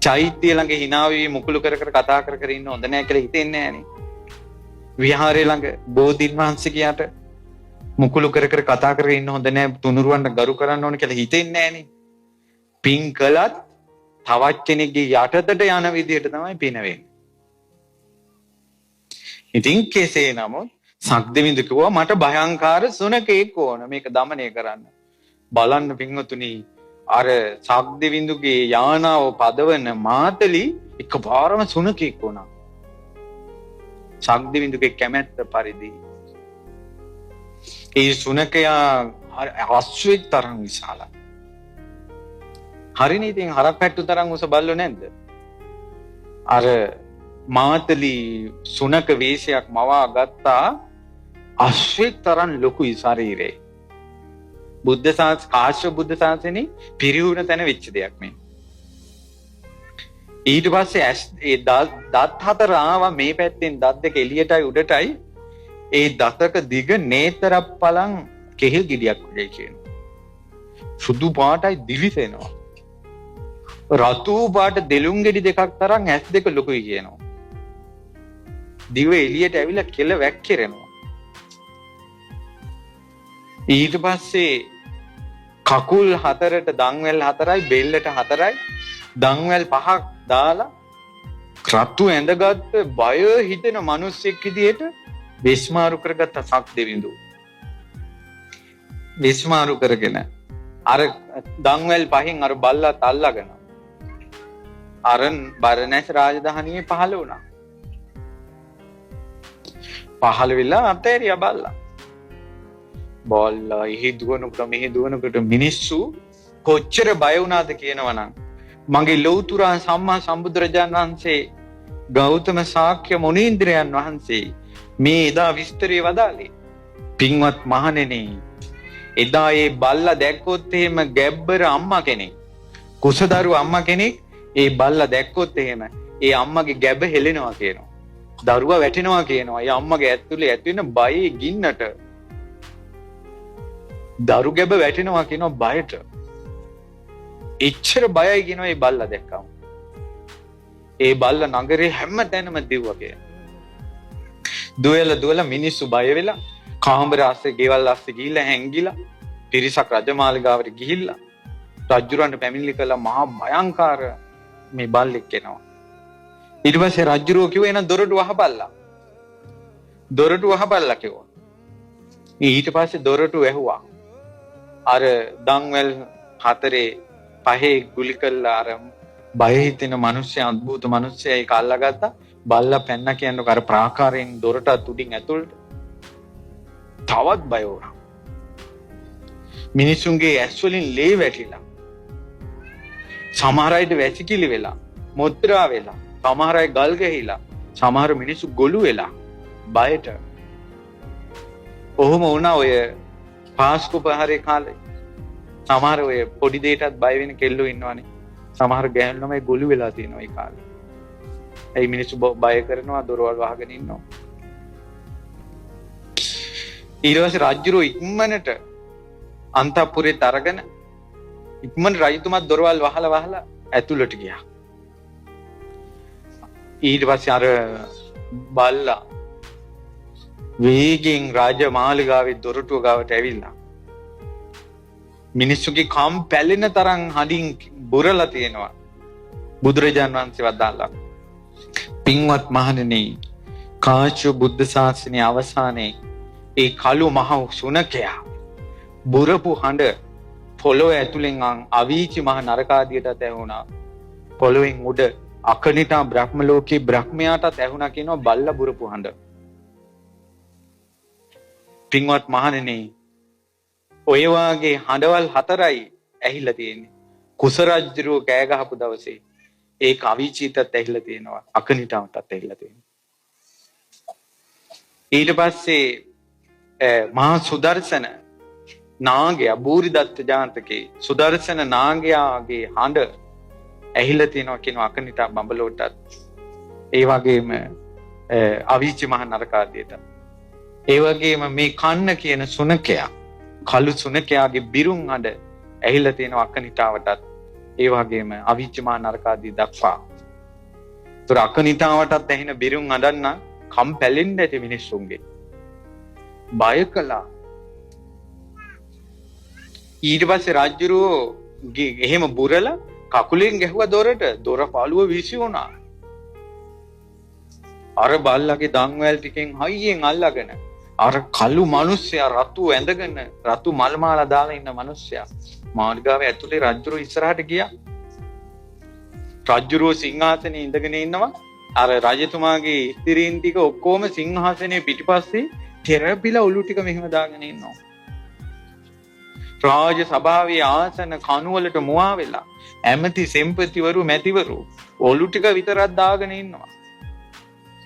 චෛත්‍ය ළඟ hinaවි මුකුළු කර කර කතා කර කර ඉන්න හොඳ නැහැ කියලා හිතෙන්නේ නැහනේ. විහාරේ ළඟ බෝධින් වහන්සේ කියාට මුකුළු කර කර කතා කර ඉන්න හොඳ නැහැ තුනුරුවන්ට ගරු කරන්න ඕන කියලා හිතෙන්නේ නැහනේ. පින් කළත් තවත් කෙනෙක්ගේ යටතට යන විදිහට තමයි පින වෙන්නේ. ඉතින් කෙසේ නමුත් සක්දෙවිඳු කිව්වා මට භයංකාර සුනකෙක් ඕන මේක দমনය කරන්න. බලන්න පින්වතුනි අර සක්දෙවිඳුගේ යානාව පදවන මාතලි එකපාරම සුනකෙක් වුණා. සක්දෙවිඳුගේ කැමැත්ත පරිදි ඒ සුනකයා අශ්වයෙක් තරම් විශාලයි. හරිනේ ඉතින් හරක් පැට්ටු තරම් උස බල්ලෝ නැද්ද? අර මාතලි සුනක වේශයක් මවා ගත්තා අශ්වයෙක් තරම් ලොකුයි ශරීරේ. බුද්ධ ශාස්ත්‍ර කාශ්‍යප බුද්ධ ශාසනේ පිරිහුණ තැන වෙච්ච දෙයක් මේ. ඊට පස්සේ ඒ දත් හතර ආවා මේ පැත්තෙන් දත් දෙක එළියටයි උඩටයි ඒ දතක දිග නේතරක් පලං කෙහෙල් ගෙඩියක් වගේ කියනවා. සුදු පාටයි දිලිසෙනවා. රතු පාට දෙලුම් ගෙඩි දෙකක් තරම් ඇස් දෙක ලොකුයි කියනවා. දිව එළියට ඇවිල්ලා කෙල වැක්කිරෙනවා. ඊට පස්සේ කකුල් හතරට දන්වැල් හතරයි බෙල්ලට හතරයි දන්වැල් පහක් දාලා රතු ඇඳගත්ත බය හිතෙන මිනිස්සෙක් විදියට විස්මාරු කරගත්ත සක්දෙවිඳු. විස්මාරු කරගෙන අර දන්වැල් පහෙන් අර බල්ලත් අල්ලගෙන අරන් බරණැස් රාජධානියේ පහළ වුණා. පහළ වෙලා අතෑරියා බල්ලා. බල්ලා එහි දුවනකොට මෙහි දුවනකොට මිනිස්සු කොච්චර බය වුණාද කියනවනම් මගේ ලෞතුරා සම්මා සම්බුදුරජාණන් වහන්සේ ගෞතම ශාක්‍ය මුනීන්ද්‍රයන් වහන්සේ මේ එදා විස්තරේ වදාළේ. පින්වත් මහණෙනි, එදා ඒ බල්ලා දැක්කොත් එහෙම ගැබ්බර අම්මා කෙනෙක්, කුසදරු අම්මා කෙනෙක් ඒ බල්ලා දැක්කොත් එහෙම ඒ අම්මගේ ගැබ හෙලෙනවා කියනවා. දරුවා වැටෙනවා කියනවා. ඒ අම්මගේ ඇතුලේ ඇති වෙන බයේ ගින්නට දරු ගැබ වැටෙනවා කියනවා බයට. එච්චර බයයි කියනවා ඒ බල්ලා දැක්කම. ඒ බල්ලා නගරේ හැම තැනම දිව්වා කියනවා. දුවලා මිනිස්සු බය වෙලා කාමර ආස්සේ ගෙවල් ආස්සේ ගිහිල්ලා හැංගිලා පිරිසක් රජමාලිගාවට ගිහිල්ලා රජුරන්ට පැමිණිලි කළා මහා භයංකාර මේ බල්ලෙක් එනවා. ඊට පස්සේ රජුරෝ කිව්වා එන දොරටු වහපල්ලා. දොරටු වහපල්ලා කිව්වා. ඊට පස්සේ දොරටු වැහුවා. අර දන්වැල් 4-5 ගුලි කළා අර බය හිතෙන මිනිස්සයා අద్భుත මිනිස්සයා ඒක අල්ලගත්තා. බල්ලා පැන්න කියනකොට අර ප්‍රාකාරයෙන් දොරටත් උඩින් ඇතුළට තවත් බය වුණා. මිනිසුන්ගේ ඇස් වලින් ලේ වැටිලා. සමහර අයට වැසිකිලි වෙලා, මුත්‍රා වෙලා, සමහර අය ගල් ගහිලා, සමහර මිනිස්සු ගොළු වෙලා බයට. ඔහොම වුණා ඔය පාස්කු පහරේ කාලේ. සමහර ඔය පොඩි දෙයටත් බය වෙන කෙල්ලෝ ඉන්නවනේ. සමහර ගෑනු ළමයි ගොළු වෙලා තියෙනවා ඒ කාලේ. ඒ මිනිස්සු බය කරනවා දොරවල් වහගෙන ඉන්නවා. ඊට පස්සේ රජුරෝ ඉක්මනට අන්තපුරේට අරගෙන ඉක්මනට රජතුමාත් දොරවල් වහලා ඇතුළට ගියා. ඊට පස්සේ අර බල්ලා වේගෙන් රාජමාලිගාවේ දොරටුව ගාවට ඇවිල්ලා මිනිස්සුගේ කම් පැලෙන තරම් හදින් බුරලා තියෙනවා. බුදුරජාන් වහන්සේ වදාළා, පින්වත් මහණෙනි, කාශ්‍යප බුද්ධ ශාසනයේ අවසානයේ ඒ කළු මහ සුනකයා බුරපු හඬ පොළොව ඇතුලෙන් අවීචි මහ නරකාදියටත් ඇහුණා. පොළොවෙන් උඩ අකනිටා බ්‍රහ්ම ලෝකේ බ්‍රහ්මයාටත් ඇහුණා කියනවා බල්ලා බුරපු හඬ. පින්වත් මහණෙනි, ඔය වාගේ හඬවල් 4යි ඇහිලා තියෙන්නේ. කුසරජ්ජුරුව කෑ ගහපු දවසේ ඒක අවීචීටත් ඇහිලා තියෙනවා, අකනිටාටත් ඇහිලා තියෙනවා. ඊට පස්සේ මහා සුදර්ශන නාගයා බූරිදත්ත ජාතකේ සුදර්ශන නාගයාගේ හඬ ඇහිලා තියෙනවා කියන අකනිටා බඹලෝටත් ඒ වගේම අවීචි මහ නරකාදියට. ඒ වගේම මේ කන්න කියන සුනකයා කළු සුනකයාගේ බිරුන් හඬ ඇහිලා තියෙනවා අකනිටාවටත් ඒ වගේම අවීචි මහ නරකාදී දක්වා. ඒතර අකනිටාවටත් ඇහෙන බිරුන් හඬන්න කම් පැලෙන්න ඇති මිනිස්සුන්ගේ බය කළා. ඊට පස්සේ රාජ්‍යරෝ එහෙම බුරලා කකුලෙන් ගැහුවා දොරට. දොර පාළුව විසි වුණා. අර බල්ලගේ දන්වැල් ටිකෙන් හයියෙන් අල්ලගෙන අර කළු මිනිස්සයා රතු ඇඳගෙන රතු මල් මාලා දාලා ඉන්න මිනිස්සයා මාලිගාවේ ඇතුලේ රාජ්‍යරෝ ඉස්සරහට ගියා. රාජ්‍යරෝ සිංහාසනේ ඉඳගෙන ඉන්නවා. අර රජතුමාගේ ස්ත්‍රීන් ටික ඔක්කොම සිංහාසනේ පිටිපස්සේ තෙරපිලා ඔලු ටික මෙහෙම දාගෙන ඉන්නවා. රාජ සභාවේ ආසන කණුවලට මුවා වෙලා ඇමති සෙම්පතිවරු මැතිවරු ඔලු ටික විතරක් දාගෙන ඉන්නවා.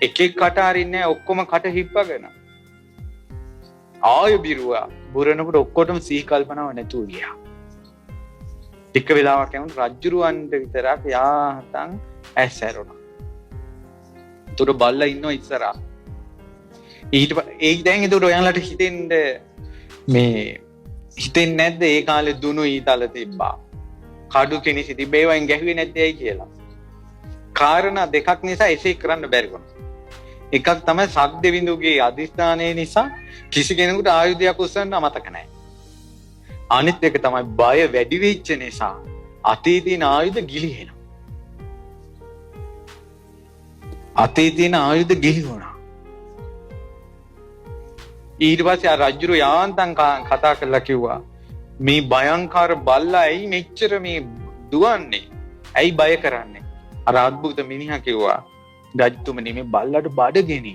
එකෙක් කට අරින්නේ නැහැ, ඔක්කොම කට හිප්පගෙන. ආය බිරුවා බුරනකොට ඔක්කොටම සිහි කල්පනාව නැතුව ගියා. ටික වෙලාවක් යනකොට රජුරවන්ට විතරක් යාහතන් ඇස් ඇරුණා. උතුර බල්ලා ඉන්නවා ඉස්සරහා. ඊට ඒ දැන් ඒකට ඔයාලට හිතෙන්නේ නැද්ද ඒ කාලේ දුනු ඊතල තිබ්බා, කඩු කෙනිසි තිබ්බේ, වයින් ගැහුවේ නැත්තේ ඇයි කියලා? කාරණා දෙකක් නිසා එසේ කරන්න බැරි වුණා. එකක් තමයි සක්දෙවිඳුගේ අධිෂ්ඨානය නිසා කිසි කෙනෙකුට ආයුධයක් උස්සන්න අමතක නැහැ. අනිත් එක තමයි බය වැඩි වෙච්ච නිසා අතේ තියෙන ආයුධ ගිලිහෙනවා. අතේ තියෙන ආයුධ ගිලිහුණා. ඊට පස්සේ ආ රජුරු යාන්තම් කතා කරලා කිව්වා, මේ භයංකාර බල්ලා ඇයි මෙච්චර මේ දුවන්නේ? ඇයි බය කරන්නේ? අර අද්භූත මිනිහා කිව්වා රජතුමනි මේ බල්ලට බඩගිනි.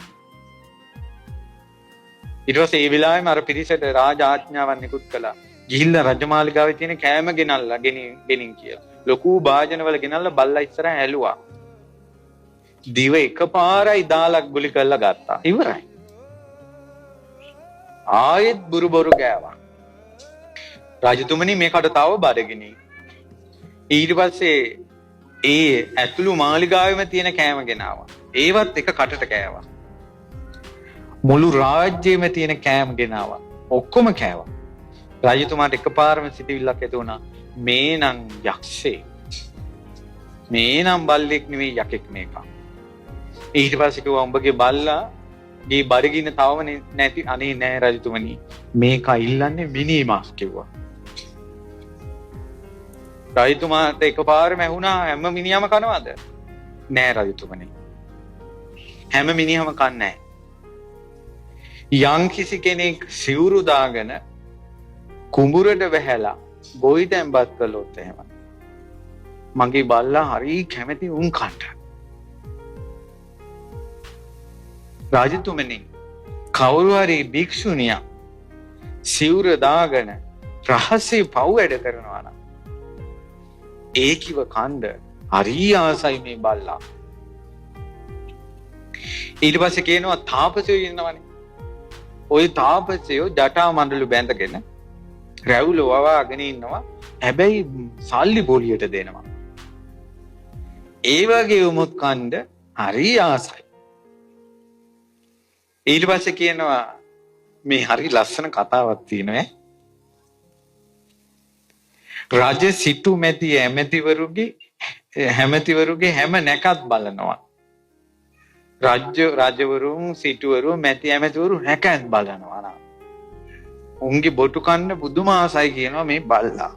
ඊට පස්සේ ඒ වෙලාවෙම අර පිරිසට රාජ ආඥාවක් නිකුත් කළා. ගිහිල්ලා රජමාලිගාවේ තියෙන කෑම ගෙනල්ලා ගෙනින් කියලා. ලොකු භාජනවල ගෙනල්ලා බල්ලා ඉස්සරහ ඇලුවා. දිව එකපාරයි දාලක් ගුලි කරලා ගත්තා. ඉවරයි. ආයෙත් බුරුබොරු ගෑවා. රජතුමනි මේකට තව බඩගිනි. ඊට පස්සේ ඒ ඇතුළු මාලිගාවෙම තියෙන කෑම ගෙනාවා. ඒවත් එක කටට කෑවා. මුළු රාජ්‍යෙම තියෙන කෑම ගෙනාවා. ඔක්කොම කෑවා. රජතුමාට එකපාරම සිතවිල්ලක් ඇති වුණා. මේ නම් යක්ෂේ. මේ නම් බල්ලෙක් නෙවෙයි යකෙක් මේක. ඊට පස්සේ කිව්වා උඹගේ බල්ලාගේ බඩගින්න තවම නැති. අනේ නෑ රජතුමනි. මේක ඉල්ලන්නේ මිනිමාස් කිව්වා. රජතුමාට එකපාරම ඇහුණා හැම මිනිහම කනවද? නෑ රජතුමනි. හැම මිනිහම කන්නේ නෑ. යම් කිසි කෙනෙක් සිවුරු දාගෙන කුඹුරට වැහැලා ගොවිතැන්පත් කළොත් එහෙම මගේ බල්ලා හරි කැමති උන් කන්න. රජතුමනි කවුරු හරි භික්ෂුණියක් සිවුර දාගෙන රහසේ පව් වැඩ කරනවා නම් ඒකිව කණ්ඩ හරි ආසයි මේ බල්ලා. ඊට පස්සේ කියනවා තාපසයෝ ඉන්නවනේ. ওই තාපසයෝ ජටා මණ්ඩලු බැඳගෙන රැවුල වවාගෙන ඉන්නවා. හැබැයි සල්ලි බොලියට දෙනවා. ඒ වගේ උමුත් කණ්ඩ හරි ආසයි. ඊට පස්සේ කියනවා මේ හරි ලස්සන කතාවක් තියෙනවා. රජ සිටු මැති හැමතිවරුගේ හැම නැකත් බලනවා. රජවරුන් සිටුවරු මැති ඇමතිවරු නැකත් බලනවා නා. උන්ගේ බොටු කන්න පුදුම ආසයි කියනවා මේ බල්ලා.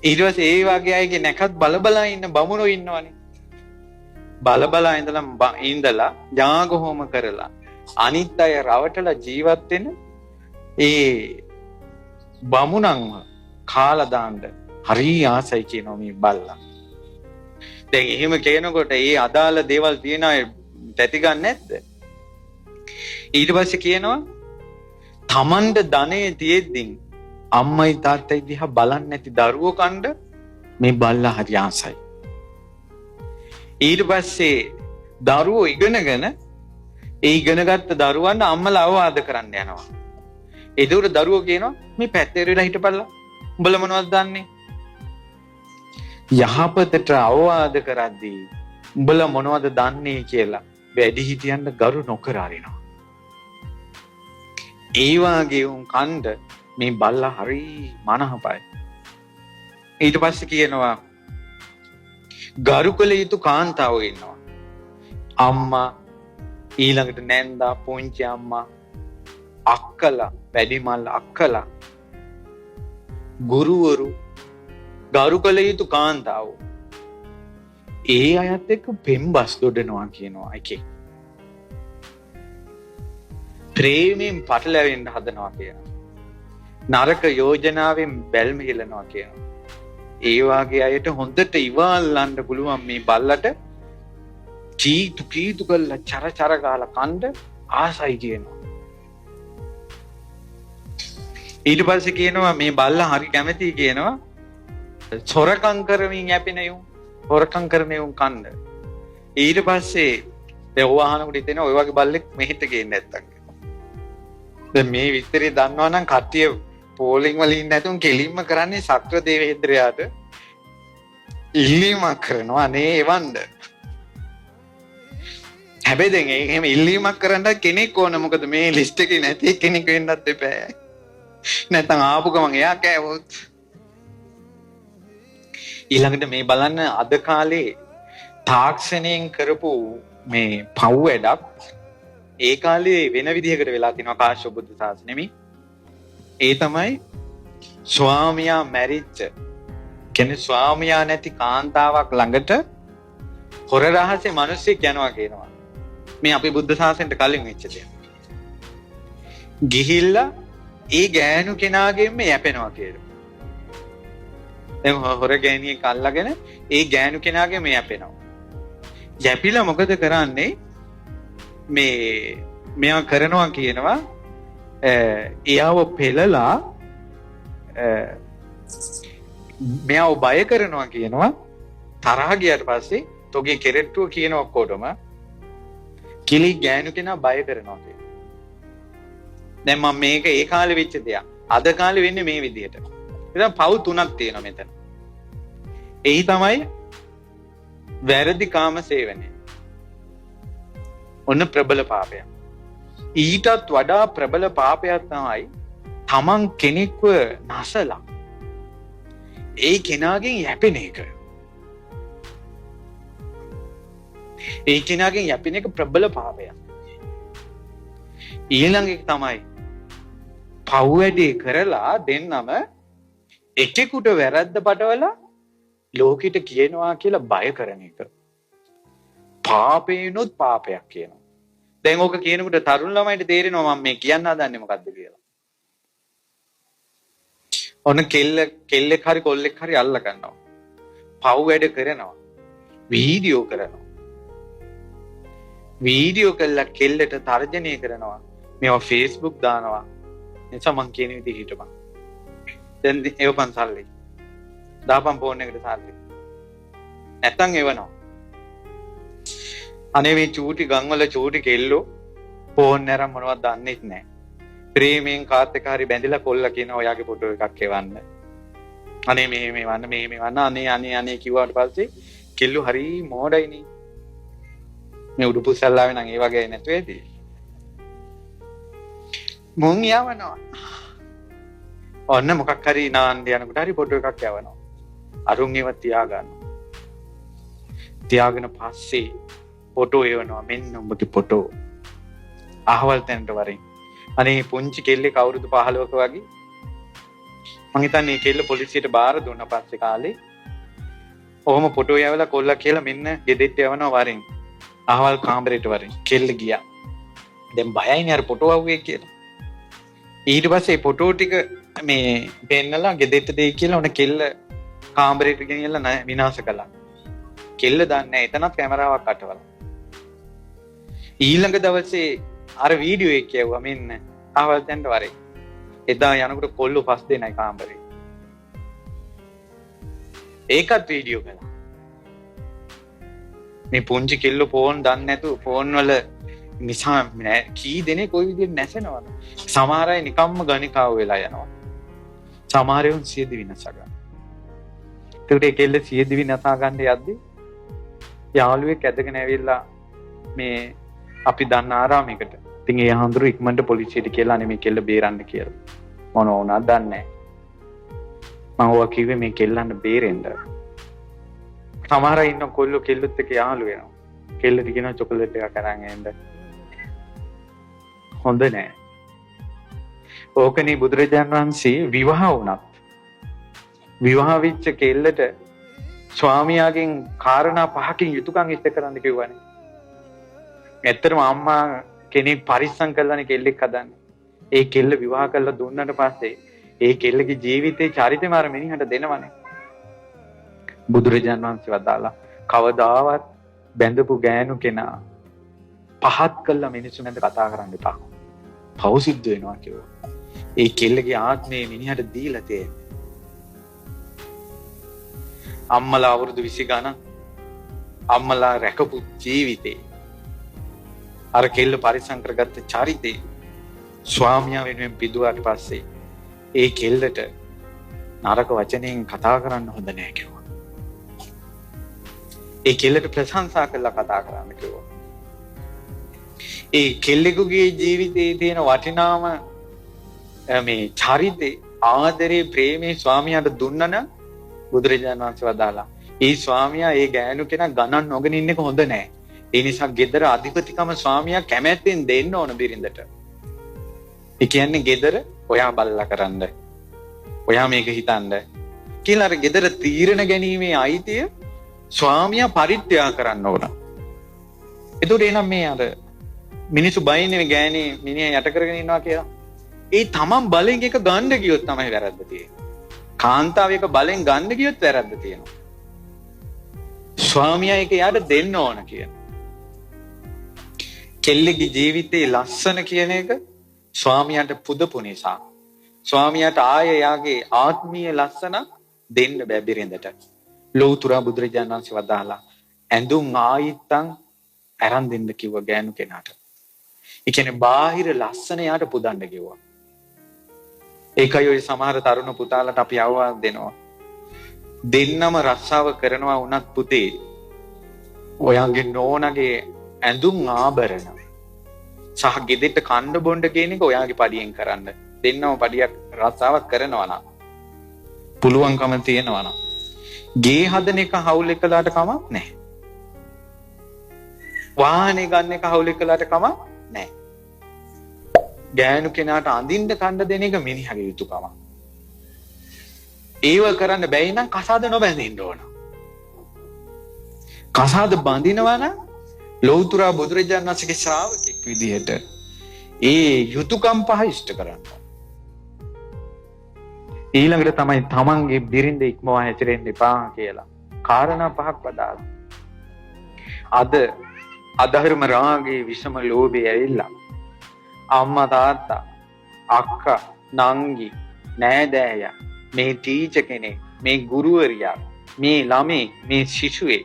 ඊට පස්සේ ඒ වගේ අයගේ නැකත් බලබලා ඉන්න බමුණෝ ඉන්නවනේ. බලබලා ඉඳලා යාගහෝම කරලා අනිත් අය රවටලා ජීවත් වෙන ඒ බමුණන්ව කාලා දාන්න හරි ආසයි කියනවා මේ බල්ලා. දැන් එහෙම කියනකොට ඒ අදාළ දේවල් තියන අය තැති ගන්න නැද්ද? ඊට පස්සේ කියනවා තමන්ට ධනෙ තියෙද්දි අම්මයි තාත්තයි දිහා බලන්නේ නැති දරුවෝ කණ්ඩ මේ බල්ලා හරි ආසයි. ඊට පස්සේ දරුවෝ ඉගෙනගෙන ඒ ඉගෙනගත්ත දරුවන්ට අම්මලා අවවාද කරන්න යනවා. ඒකට දරුවෝ කියනවා මේ පැත්තේ වෙලා හිටපල්ලා. උඹලා මොනවද දන්නේ? යහපතට අවවාද කරද්දී උඹලා මොනවද දන්නේ කියලා වැඩි හිටියන්ට ගරු නොකර අරිනවා. ඒ වාගේ උන් කණ්ඩ මේ බල්ලා හරි මනහපයි. ඊට පස්සේ කියනවා ගරු කළ යුතු කාන්තාවෝ ඉන්නවා. අම්මා ඊළඟට නැන්දා පුංචි අම්මා අක්කලා වැඩිමල් අක්කලා ගුරුවරු ගරු කළ යුතු කාන්තාවෝ ඒ අයත් එක්ක පෙම්බස් දොඩනවා කියනවා. එකේ ප්‍රේමයෙන් පටලැවෙන්න හදනවා කියනවා. නරක යෝජනාවෙන් බැල්ම හෙලනවා කියනවා. ඒ වාගේ අයට හොඳට ඉවල්ලන්න පුළුවන් මේ බල්ලට කීතු කරලා චර ගාලා කණ්ඩ ආසයි කියනවා. ඊට පස්සේ කියනවා මේ බල්ලා හරි කැමති කියනවා සොරකම් කරමින් යැපෙන යුන් හොරකම් කරන යුන් කණ්ඩ. ඊට පස්සේ දෙවහනකට හිතෙන ඔය වගේ බල්ලෙක් මෙහෙට ගේන්න නැත්තම්. දැන් මේ විස්තරේ දන්නවා නම් කට්ටිය පෝලිං වල ඉන්න නැතුන් කෙලින්ම කරන්නේ සක්‍ර දේවේන්ද්‍රයාට ඉල්ලීමක් කරනවා නේ එවන්න. හැබැයි දැන් එහෙම ඉල්ලීමක් කරන්න කෙනෙක් ඕන. මොකද මේ ලිස්ට් එකේ නැති කෙනෙක් වෙන්නත් එපා. නැත්නම් ආපු ගමන් එයා කෑවොත්. ඊළඟට මේ බලන්න අද කාලේ තාක්ෂණයෙන් කරපු මේ පව් වැඩක් ඒ කාලේ වෙන විදිහකට වෙලා තිනවා කාශ්‍යප බුද්ධ ශාසනෙමි. ඒ තමයි ස්වාමියා මැරිච්ච කියන්නේ ස්වාමියා නැති කාන්තාවක් ළඟට හොර රහසේ මිනිස්සෙක් යනවා කියනවා. මේ අපේ බුද්ධ ශාසනයට කලින් වෙච්ච දෙයක්. ගිහිල්ලා ඒ ගෑනු කෙනාගෙන්ම යැපෙනවා කියලා. දැන් හොර ගෑණියෙක් අල්ලගෙන ඒ ගෑනු කෙනාගේ මේ යැපෙනවා. යැපිලා මොකද කරන්නේ? මෙයා කරනවා කියනවා එයාව පෙළලා මෙයාව බය කරනවා කියනවා. තරහ ගියට පස්සේ තෝගේ කෙරෙට්ටුව කියන ඔක්කොටම කිලි ගෑනු කෙනා බය කරනවා කියනවා. දැන් මම මේක ඒ කාලේ වෙච්ච දෙයක්. අද කාලේ වෙන්නේ මේ විදිහට. ඉතින් පව් තුනක් තියෙනවා මෙතන. එහි තමයි වැරදි කාම සේවනය. ඔන්න ප්‍රබල පාපයක්. ඊටත් වඩා ප්‍රබල පාපයක් තමයි තමන් කෙනෙක්ව නැසලා ඒ කෙනාගෙන් යැපෙන එක. ඒ කෙනාගෙන් යැපෙන එක ප්‍රබල පාපයක්. ඊළඟ එක තමයි පව් වැඩේ කරලා දෙන්නම එකෙකුට වැරද්ද පටවලා ලෝකෙට කියනවා කියලා බය කරන එක. පාපේනොත් පාපයක් කියනවා. දැන් ඕක කියනකොට තරුණ ළමයිට තේරෙනවා මම මේ කියන්න හදන්නේ මොකද්ද කියලා. ඔන්න කෙල්ලෙක් හරි කොල්ලෙක් හරි අල්ල ගන්නවා. පව් වැඩ කරනවා. වීඩියෝ කරනවා. වීඩියෝ කළා කෙල්ලට තර්ජනය කරනවා. මේවා Facebook දානවා. එනිසා මං කියන විදිහට හිටපන්. දැන් එවපන් සල්ලි. දාපන් ෆෝන් එකට සල්ලි. නැත්තම් එවනවා. අනේ මේ චූටි ගම්වල චූටි කෙල්ලෝ ෆෝන් නරම් මොනවද දන්නෙත් නැහැ. ප්‍රේමයෙන් කාත් එක හරි බැඳිලා කොල්ල කියන ඔයාගේ ෆොටෝ එකක් එවන්න. අනේ මේ වන්න අනේ කිව්වට පස්සේ කෙල්ලෝ හරි මෝඩයිනේ. මේ උඩුපු සල්ලාවේ නම් ඒ වගේ නැතු වේදී. මොන් යවනවා. ඔන්න මොකක් හරි නාන්න යනකොට හරි ෆොටෝ එකක් යවනවා. අරුන් ඒව තියාගන්නවා. තියාගෙන පස්සේ ෆොටෝ එවනවා. මෙන්න උඹගේ ෆොටෝ. අහවල් තැනට වරින්. අනේ පුංචි කෙල්ලෙක් අවුරුදු 15ක වගේ. මං හිතන්නේ කෙල්ල පොලිසියට බාර දුන්නා පස්සේ කාලේ. ඔහොම ෆොටෝ යවලා කොල්ලා කියලා මෙන්න ගෙදෙට්ට යවනවා වරින්. අහවල් කාමරේට වරින්. කෙල්ල ගියා. දැන් බයයිනේ අර ෆොටෝ ආවේ කියලා. ඊට පස්සේ ෆොටෝ ටික මේ පෙන්නලා ගෙදෙට්ට දෙයි කියලා උන කෙල්ල කාමරේට ගෙනියලා විනාශ කළා. කෙල්ල දන්නේ නැහැ එතනත් කැමරාවක් අටවලා. ඊළඟ දවසේ අර වීඩියෝ එක කියවුවා මෙන්න අහවල් තැනට වරේ. එදා යනකොට කොල්ලෝ 5 දෙනයි කාමරේ. ඒකත් වීඩියෝ කළා. මේ පුංචි කෙල්ලෝ ෆෝන් දන්නේ නැතු ෆෝන් වල නිසා කී දෙනේ කොයි විදිහට නැසෙනවද? සමහර අය නිකම්ම ගණිකාව වෙලා යනවා. සමහර උන් සියදි විනාශ ගන්න. ඒකට ඒ කෙල්ල සියදි විනාශ ගන්න යද්දි යාළුවෙක් ඇදගෙන ඇවිල්ලා මේ අපි දන්න ආරාමයකට. ඉතින් ඒ හඳුරු ඉක්මනට පොලිසියට කියලා අනේ මේ කෙල්ල බේරන්න කියලා. මොන වුණාද දන්නේ නැහැ. මම ඔවා කිව්වේ මේ කෙල්ලන්න බේරෙන්න. සමහර අය ඉන්න කොල්ලෝ කෙල්ලොත් එක්ක යාළු වෙනවා. කෙල්ලට කියනවා චොකලට් එකක් අරන් එන්න. හොඳ නෑ. ඕකනේ බුදුරජාණන් වහන්සේ විවාහ වුණත් විවාහ වෙච්ච කෙල්ලට ස්වාමියාගෙන් කාරණා 5කින් යුතුයකම් ඉෂ්ට කරන්න කිව්වනේ. ඇත්තටම අම්මා කෙනෙක් පරිස්සම් කරලානේ කෙල්ලෙක් හදන්නේ. ඒ කෙල්ල විවාහ කරලා දුන්නට පස්සේ ඒ කෙල්ලගේ ජීවිතේ චරිතෙම අර මිනිහට දෙනවනේ. බුදුරජාණන් වහන්සේ වදාලා කවදාවත් බැඳපු ගෑනු කෙනා පහත් කළා මිනිස්සු මැද කතා කරන්න එපා. පව් සිද්ධ වෙනවා කිව්වා. ඒ කෙල්ලගේ ආත්මේ මිනිහට දීලා තියෙන්නේ. අම්මලා අවුරුදු 20 ගණන් අම්මලා රැකපු ජීවිතේ අර කෙල්ල පරිස්සම් කරගත්ත චරිතේ ස්වාමියා වෙනුවෙන් පිදුවාට පස්සේ ඒ කෙල්ලට නරක වචනෙන් කතා කරන්න හොඳ නෑ කිව්වා. ඒ කෙල්ලට ප්‍රශංසා කරලා කතා කරන්න කිව්වා. ඒ කෙල්ලෙකුගේ ජීවිතයේ තියෙන වටිනාම මේ චරිතේ ආදරේ ප්‍රේමේ ස්වාමියාට දුන්නන බුදුරජාණන් වහන්සේ වදාලා ඒ ස්වාමියා ඒ ගෑනු කෙනා ගණන් නොගෙන ඉන්න එක හොඳ නෑ. ඒ නිසා ගෙදර අධිපතිකම ස්වාමියා කැමැත්තෙන් දෙන්න ඕන බිරිඳට. ඒ කියන්නේ ගෙදර ඔයා බල්ලා කරන්න. ඔයා මේක හිතන්න. කියලා අර ගෙදර තීරණ ගැනීමේ අයිතිය ස්වාමියා පරිත්‍යාග කරන්න ඕන. ඒතකොට එනම් මේ අර මිනිස්සු බයින්නේ ගෑණි මිනිහා යට කරගෙන ඉන්නවා කියලා. ඒ තමන් බලෙන් එක ගන්න ගියොත් තමයි වැරද්ද තියෙන්නේ. කාන්තාව එක බලෙන් ගන්න ගියොත් වැරද්ද තියෙනවා. ස්වාමියා එක යාට දෙන්න ඕන කියන. කෙල්ලෙගේ ජීවිතේ ලස්සන කියන එක ස්වාමියාට පුදපු නිසා. ස්වාමියාට ආයේ යාගේ ආත්මීය ලස්සන දෙන්න බෑ බිරිඳට. ලෞතර බුදුරජාණන් වහන්සේ වදාලා ඇඳුම් ආයිත්තන් අරන් දෙන්න කිව්ව ගෑනු කෙනාට. ඒ කියන්නේ බාහිර ලස්සන යාට පුදන්න කිව්වා. ඒකයි ඔය සමහර තරුණ පුතාලට අපි අවවාද දෙනවා. දෙන්නම රස්සාව කරනවා වුණත් පුතේ ඔයාගේ නෝනගේ ඇඳුම් ආභරණ සහ ගෙදෙට්ට කණ්ඩ බොණ්ඩ කියන එක ඔයාගේ පඩියෙන් කරන්න. දෙන්නම පඩියක් රස්සාවක් කරනවා නම් පුළුවන්කම තියෙනවා නම් ගේ හදන එක හවුල් එකලාට කමක් නැහැ. වාහනේ ගන්න එක හවුල් එකලාට කමක් නැහැ. ගෑනු කෙනාට අඳින්න කණ්ඩ දෙන එක මිනිහගේ යුතුයකම. ඒව කරන්න බැයි නම් කසාද නොබැඳින්න ඕන. කසාද බඳිනවා නම් ලෞතර බුදුරජාණන් වහන්සේගේ ශ්‍රාවකෙක් විදිහට ඒ යුතුයකම් පහ ඉෂ්ට කරන්න. ඊළඟට තමයි තමන්ගේ බිරිඳ ඉක්මවා හැසිරෙන්න එපා කියලා කාරණා පහක් වදාළා. අද අධර්ම රාගයේ විෂම ලෝභය ඇවිල්ලා අම්මා තාත්තා අක්කා නංගි නෑදෑයා මේ ටීචර් කෙනෙක් මේ ගුරුවරියා මේ ළමේ මේ ශිෂුවේ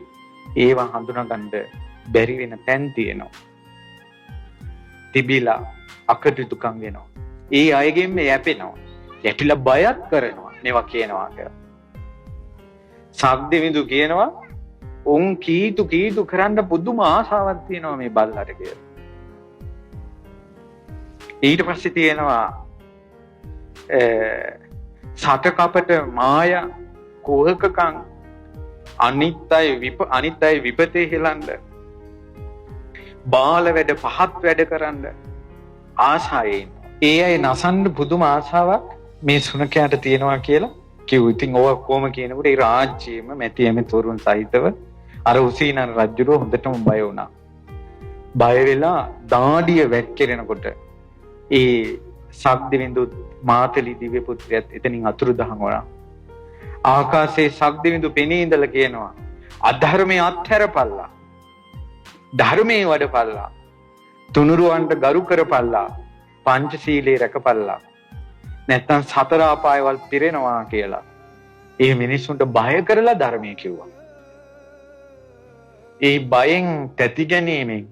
ඒවා හඳුනාගන්න බැරි වෙන තැන් තියෙනවා. තිබිලා අකටයුතුකම් වෙනවා. ඒ අයගෙන් මේ යැපෙනවා. යැපිලා බයත් කරනවා මේවා කියනවා කියලා. සද්දෙවිඳු කියනවා උන් කීතු කරන්න පුදුම ආසාවක් තියෙනවා මේ බල්ලට කියලා. ඊට පස්සේ තියෙනවා සතකපට මායා කෝහකකම් අනිත්‍යයි විපතේ හෙලන්න බාල වැඩ පහත් වැඩ කරන්න ආසාවෙන් ඒ අය නසන්න පුදුම ආසාවක් මේ සුනකයාට තියෙනවා කියලා කිව්වා. ඉතින් ඕක කොහොම කියනකොට ඒ රාජ්‍යයේම මැතියම තොරුන් සහිතව අර උසීනන් රජුරෝ හොඳටම බය වුණා. බය වෙලා දාඩිය වැක්කිරෙනකොට ඒ සක්දිවිඳු මාතලි දිව්‍ය පුත්‍රයාත් එතනින් අතුරුදහන් වුණා. ආකාශයේ සක්දිවිඳු පෙනී ඉඳලා කියනවා අධර්මයේ අත්හැරපල්ලා. ධර්මයේ වඩපල්ලා. තුනුරුවන්ට ගරු කරපල්ලා. පංචශීලයේ රැකපල්ලා. නැත්තම් සතර අපායවල් පිරෙනවා කියලා. ඒ මිනිස්සුන්ට බය කරලා ධර්මයේ කිව්වා. ඒ බයෙන් තැති ගැනීමෙන්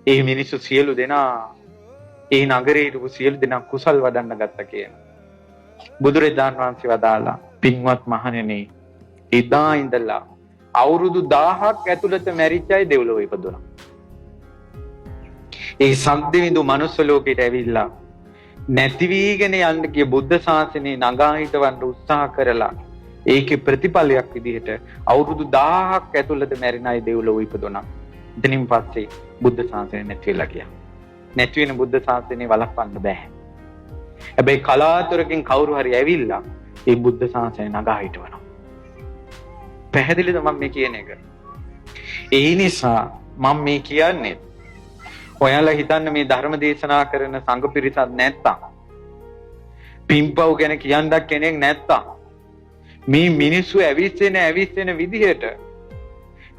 ඒ මිනිස්සු සියලු දෙනා ඒ නගරේ හිටපු සියලු දෙනා කුසල් වඩන්න ගත්තා කියන. බුදුරජාණන් වහන්සේ වදාලා පින්වත් මහණෙනි එදා ඉඳලා අවුරුදු 1000ක් ඇතුළත මැරිච්ච අය දෙව්ලොව ඉපදුණා. ඒ සම්දිවිඳු මනුස්ස ලෝකෙට ඇවිල්ලා නැති වීගෙන යන්න ගිය බුද්ධ ශාසනය නගා හිටවන්න උත්සාහ කරලා ඒකේ ප්‍රතිඵලයක් විදිහට අවුරුදු 1000ක් ඇතුළත මැරින අය දෙව්ලොව ඉපදුණා. එතනින් පස්සේ බුද්ධ ශාසනය නැති වෙලා ගියා. නැති වෙන බුද්ධ ශාසනය වළක්වන්න බෑ. හැබැයි කලාතුරකින් කවුරු හරි ඇවිල්ලා ඒ බුද්ධ ශාසනය නගා හිටවනවා. පැහැදිලිද මම මේ කියන එක? ඒ නිසා මම මේ කියන්නේ ඔයාලා හිතන්න මේ ධර්ම දේශනා කරන සංඝ පිරිසක් නැත්තම් පින්පව් ගැන කියන්නක් කෙනෙක් නැත්තම් මේ මිනිස්සු ඇවිස්සෙන විදිහට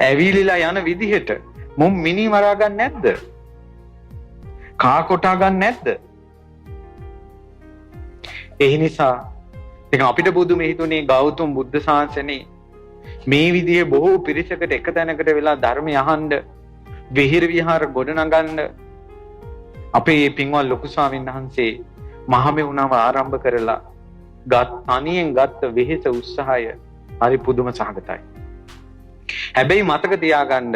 ඇවිලිලා යන විදිහට මොම් මිනි මරා ගන්න නැද්ද? කා කොටා ගන්න නැද්ද? ඒ නිසා ඉතින් අපිට බුදු මේ හිතුනේ ගෞතම බුද්ධ ශාසනේ මේ විදිහේ බොහෝ පිරිසකට එක තැනකට වෙලා ධර්මය අහන්න විහිර විහාර ගොඩනගන්න අපේ පින්වත් ලොකු ස්වාමීන් වහන්සේ මහමෙවුනාව ආරම්භ කරලා තනියෙන් ගත්ත වෙහෙස උත්සාහය හරි පුදුම සහගතයි. හැබැයි මතක තියාගන්න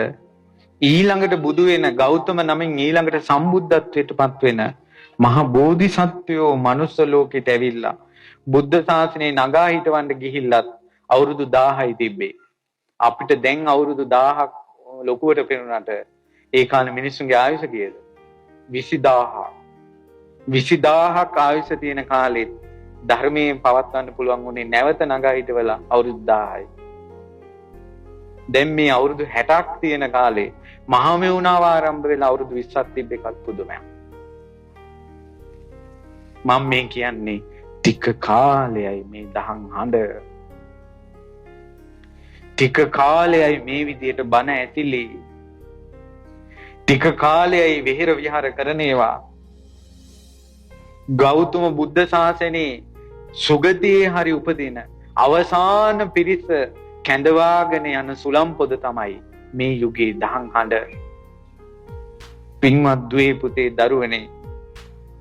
ඊළඟට බුදු වෙන ගෞතම නමින් ඊළඟට සම්බුද්ධත්වයට පත් වෙන මහා බෝධිසත්වයෝ මනුස්ස ලෝකෙට ඇවිල්ලා බුද්ධ ශාසනය නගා හිටවන්න ගිහිල්ලත් අවුරුදු 1000යි තිබ්බේ. අපිට දැන් අවුරුදු 1000ක් ලොකුවට පෙනුනට ඒ කාලේ මිනිස්සුන්ගේ ආයුෂ කීයද? 20000. 20000ක් ආයුෂ තියෙන කාලෙත් ධර්මයෙන් පවත්වන්න පුළුවන් උනේ නැවත නගා හිටවලා අවුරුදු 1000යි. දැන් මේ අවුරුදු 60ක් තියෙන කාලේ මහමෙවුනාව ආරම්භ වෙලා අවුරුදු 20ක් තිබ්බ එකත් පුදුමයක්. මම මේ කියන්නේ ටික කාලයයි මේ දහම් හඬ. ටික කාලයයි මේ විදියට බණ ඇතිලි. ටික කාලයයි වෙහෙර විහාර කරනේවා. ගෞතම බුද්ධ ශාසනයේ සුගතියේ හරි උපදින අවසාන පිරිස කැඳවාගෙන යන සුළම් පොද තමයි මේ යුගයේ දහම් හඬ. පින්වත් දුවේ පුතේ දරුවනේ,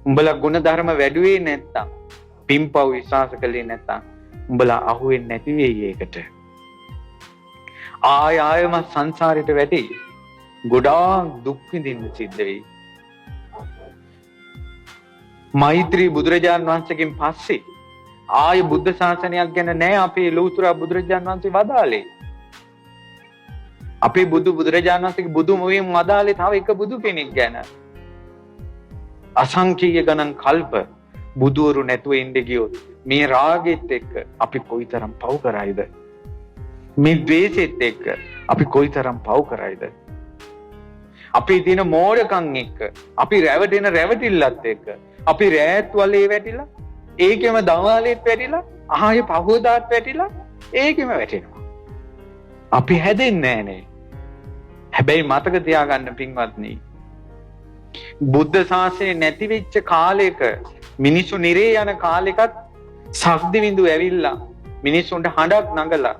උඹලා ගුණ ධර්ම වැඩුවේ නැත්තම්, පින්පව් විශ්වාස කළේ නැත්තම් උඹලා අහුවෙන්නේ නැති වෙයි ඒකට. ආයම සංසාරයට වැටි ගොඩාක් දුක් විඳින්න සිද්ධ වෙයි. මෛත්‍රී බුදුරජාන් වහන්සේගෙන් පස්සේ ආය බුද්ධ ශාසනයක් ගැන නෑ අපේ ලෞතර බුදුරජාන් වහන්සේ වදාළේ. අපේ බුදුරජාණන් වහන්සේගේ බුදු මුවින් වදාළේ තව එක බුදු කෙනෙක් ගැන. අසංඛ්‍ය ගණන් කල්ප බුදුවරු නැතුව ඉඳ ගියොත් මේ රාගෙත් එක්ක අපි කොයිතරම් පව් කරයිද? මේ ද්වේෂෙත් එක්ක අපි කොයිතරම් පව් කරයිද? අපි දින මෝඩකම් එක්ක, අපි රැවටෙන රැවටිල්ලත් එක්ක, අපි රෑත් වලේ වැටිලා, ඒකෙම දවාලෙත් වැටිලා, ආයේ පහවදාත් වැටිලා, ඒකෙම වැටෙනවා. අපි හැදෙන්නේ නෑනේ. හැබැයි මතක තියාගන්න පින්වත්නි, බුද්ධ ශාසනය නැති වෙච්ච කාලයක, මිනිස්සු නිරේ යන කාලෙකත් සක්දිවිඳු ඇවිල්ලා මිනිස්සුන්ට හඬක් නගලා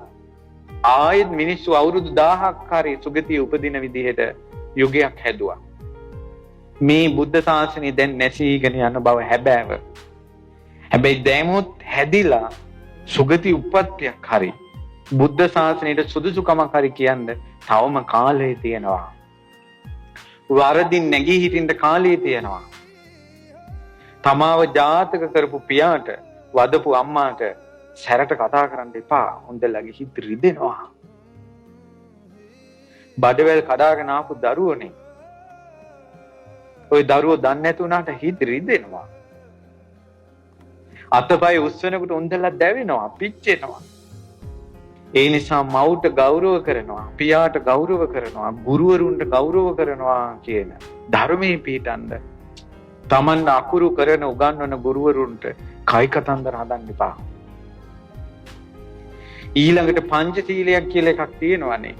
ආයෙත් මිනිස්සු අවුරුදු 1000ක් හරි සුගතිය උපදින විදිහට යුගයක් හැදුවා. මේ බුද්ධ ශාසනය දැන් නැසීගෙන යන බව හැබෑව. හැබැයි දැමුත් හැදිලා සුගති උප්පත්තියක් හරි බුද්ධ ශාසනයට සුදුසුකමක් හරි කියන්න තවම කාලය තියෙනවා. වරදින් නැගී හිටින්න කාලය තියෙනවා. තමාව ජාතක කරපු පියාට, වදපු අම්මාට සැරට කතා කරන්න එපා. හොඳලගේ හිත රිදෙනවා. බඩවැල් කඩාගෙන ආපු දරුවනේ. ওই දරුවෝ දන්නේ නැති උනාට හිත රිදෙනවා. අතපය උස්සනකොට හොඳලා දැවෙනවා, පිච්චෙනවා. ඒ නිසා මව්ට ගෞරව කරනවා, පියාට ගෞරව කරනවා, ගුරුවරුන්ට ගෞරව කරනවා කියන ධර්මයේ පිටන්න තමන් අකුරු කරන උගන්වන ගුරුවරුන්ට කයි කතන්දර හදන්න එපා. ඊළඟට පංචශීලයක් කියලා එකක් තියෙනවානේ.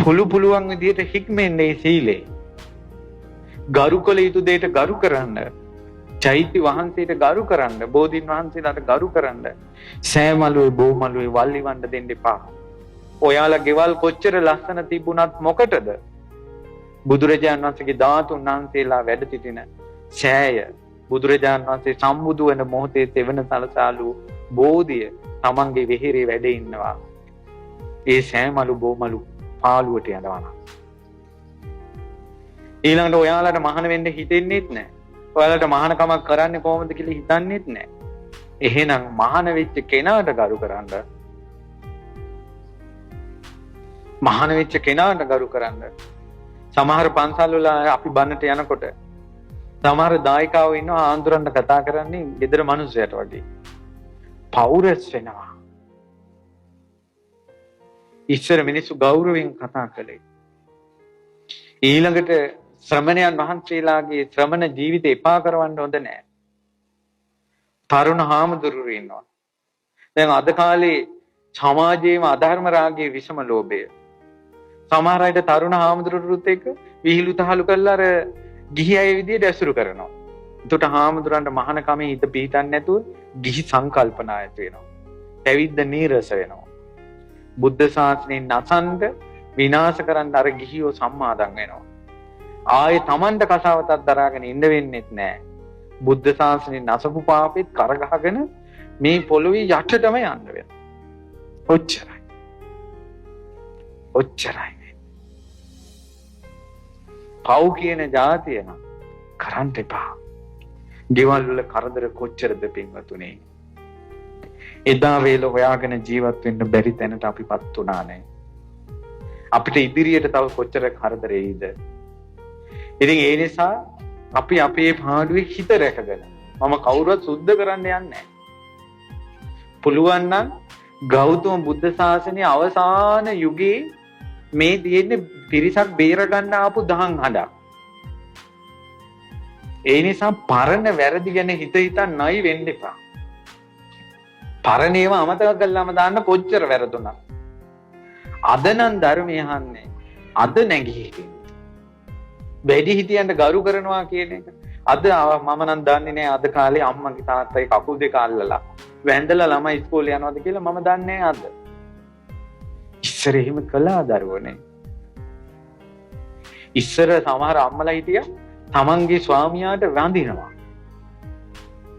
පුළුවන් විදිහට හික්මෙන්නේ සීලේ. ගරු කළ යුතු දෙයට ගරු කරන්න, චෛත්‍ය වහන්සේට ගරු කරන්න, බෝධීන් වහන්සේලාට ගරු කරන්න, සෑමලුවේ බෝමලුවේ වල්ලිවන්න දෙන්න එපා. ඔයාලා ගෙවල් කොච්චර ලස්සන තිබුණත් මොකටද? බුදුරජාණන් වහන්සේගේ ධාතුන් වහන්සේලා වැඩ සිටින සෑය, බුදුරජාණන් වහන්සේ සම්බුදු වෙන මොහොතේ තෙවන සලසාලු බෝධිය තමන්ගේ වෙහෙරේ වැඩ ඉන්නවා. ඒ සෑමලු බෝමලු පාළුවට යනවා. ඊළඟට ඔයාලට මහාන වෙන්න හිතෙන්නේත් නැහැ. ඔයාලට මහානකමක් කරන්නේ කොහොමද කියලා හිතන්නේත් නැහැ. එහෙනම් මහාන වෙච්ච කෙනාට ගරු කරන්න. මහාන වෙච්ච කෙනාට ගරු කරන්න. සමහර පන්සල් වල අපි බන්නට යනකොට සමහර දායකයෝ ඉන්නවා ආන්දරන්න කතා කරන්නේ ගෙදර මිනිස්සුන්ට වගේ. පෞරස් වෙනවා. ඉස්සර මිනිස්සු ගෞරවයෙන් කතා කළේ. ඊළඟට ශ්‍රමණයන් වහන්සේලාගේ ශ්‍රමණ ජීවිතය එපා කරවන්න හොඳ නෑ. තරුණ හාමුදුරුවෝ ඉන්නවා. දැන් අද කාලේ සමාජයේම අධර්ම රාගයේ විෂම ලෝභය. සමහර අයට තරුණ හාමුදුරුවරුත් එක්ක විහිළු තහළු කරලා අර ගිහි අය විදියට ඇසුරු කරනවා. එතකොට හාමුදුරන්ට මහානකමේ හිත පිහිටන්නේ නැතුව ගිහි සංකල්පනා ඇති වෙනවා. පැවිද්ද නීරස වෙනවා. බුද්ධ ශාසනයෙන් නැසන්ද විනාශ කරන්න අර ගිහියෝ සම්මාදම් වෙනවා. ආයේ Tamanda කසාවතක් දරාගෙන ඉන්න වෙන්නේත් නැහැ. බුද්ධ ශාසනයෙන් නැසපු පාපෙත් කරගහගෙන මේ පොළොවේ යටටම යන්න වෙනවා. ඔච්චරයි. ඔච්චරයි. පව් කියන જાතිය නම් කරන්න එපා. ගෙවල් වල කරදර කොච්චරද පින්වතුනි. එදා වේල හොයාගෙන ජීවත් වෙන්න බැරි තැනට අපිපත් උනා නේ. අපිට ඉදිරියට තව කොච්චර කරදර එයිද? ඉතින් ඒ නිසා අපි අපේ පාඩුවේ හිත රැකගෙන මම කවුරුවත් සුද්ධ කරන්න යන්නේ නැහැ. පුළුවන් නම් ගෞතම බුද්ධ ශාසනයේ අවසාන යුගයේ මේ තියෙන්නේ පිරිසක් බේර ගන්න ආපු දහම් හඬක්. ඒ නිසා පරණ වැරදි ගැන හිත හිතා නයි වෙන්න එපා. පරණ ඒවා අමතක කළාම දාන්න කොච්චර වැරදුනා. අද නම් ධර්මය අහන්නේ. අද නැගී හිටින්න. වැඩි හිටියන්ට ගරු කරනවා කියන එක. අද මම නම් දන්නේ නැහැ අද කාලේ අම්මගේ තාත්තගේ කකුල් දෙක අල්ලලා වැඳලා ළමයි ඉස්කෝලේ යනවාද කියලා මම දන්නේ නැහැ අද. ඉස්සර එහෙම කළා දරුවනේ. ඉස්සර සමහර අම්මලා හිටියා තමන්ගේ ස්වාමියාට වඳිනවා.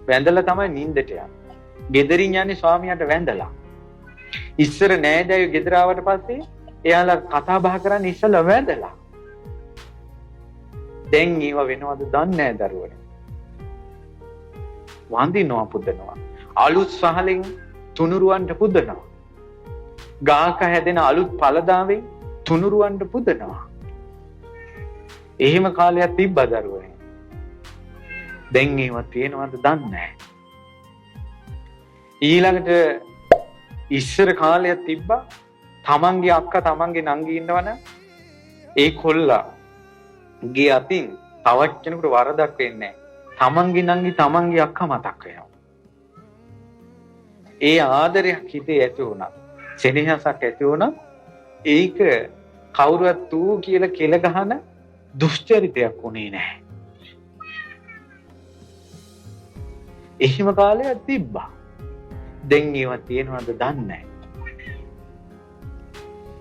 වැඳලා තමයි නිින්දට යන්නේ. ගෙදරින් යන්නේ ස්වාමියාට වැඳලා. ඉස්සර නෑදෑයෝ ගෙදර ආවට පස්සේ එයාලා කතා බහ කරන්නේ ඉස්සලා වැඳලා. දැන් ඒව වෙනවද දන්නේ නෑ දරුවනේ. වඳිනවා පුදනවා. අලුත් සහලෙන් තුනුරුවන්ට පුදනවා. ගාක හැදෙන අලුත් පළදාවෙන් තුනුරුවන්ට පුදනවා. එහෙම කාලයක් තිබ්බ දරුවනේ. දැන් ඒව තියෙනවද දන්නේ නැහැ. ඊළඟට ඉස්සර කාලයක් තිබ්බා තමන්ගේ අක්කා තමන්ගේ නංගි ඉන්නවනම් ඒ කොල්ලාගේ අතින් තවත් කෙනෙකුට වරදක් වෙන්නේ නැහැ. තමන්ගේ නංගි තමන්ගේ අක්කා මතක් වෙනවා. ඒ ආදරයක් හිතේ ඇති වුණා. සෙනෙහසක් ඇති වුණා. ඒක කවුරුවත් තූ කියලා කෙල ගහන දුෂ්චරිතයක් උනේ නැහැ. එහෙම කාලයක් තිබ්බා. දැන් ඒවා තියෙනවද දන්නේ නැහැ.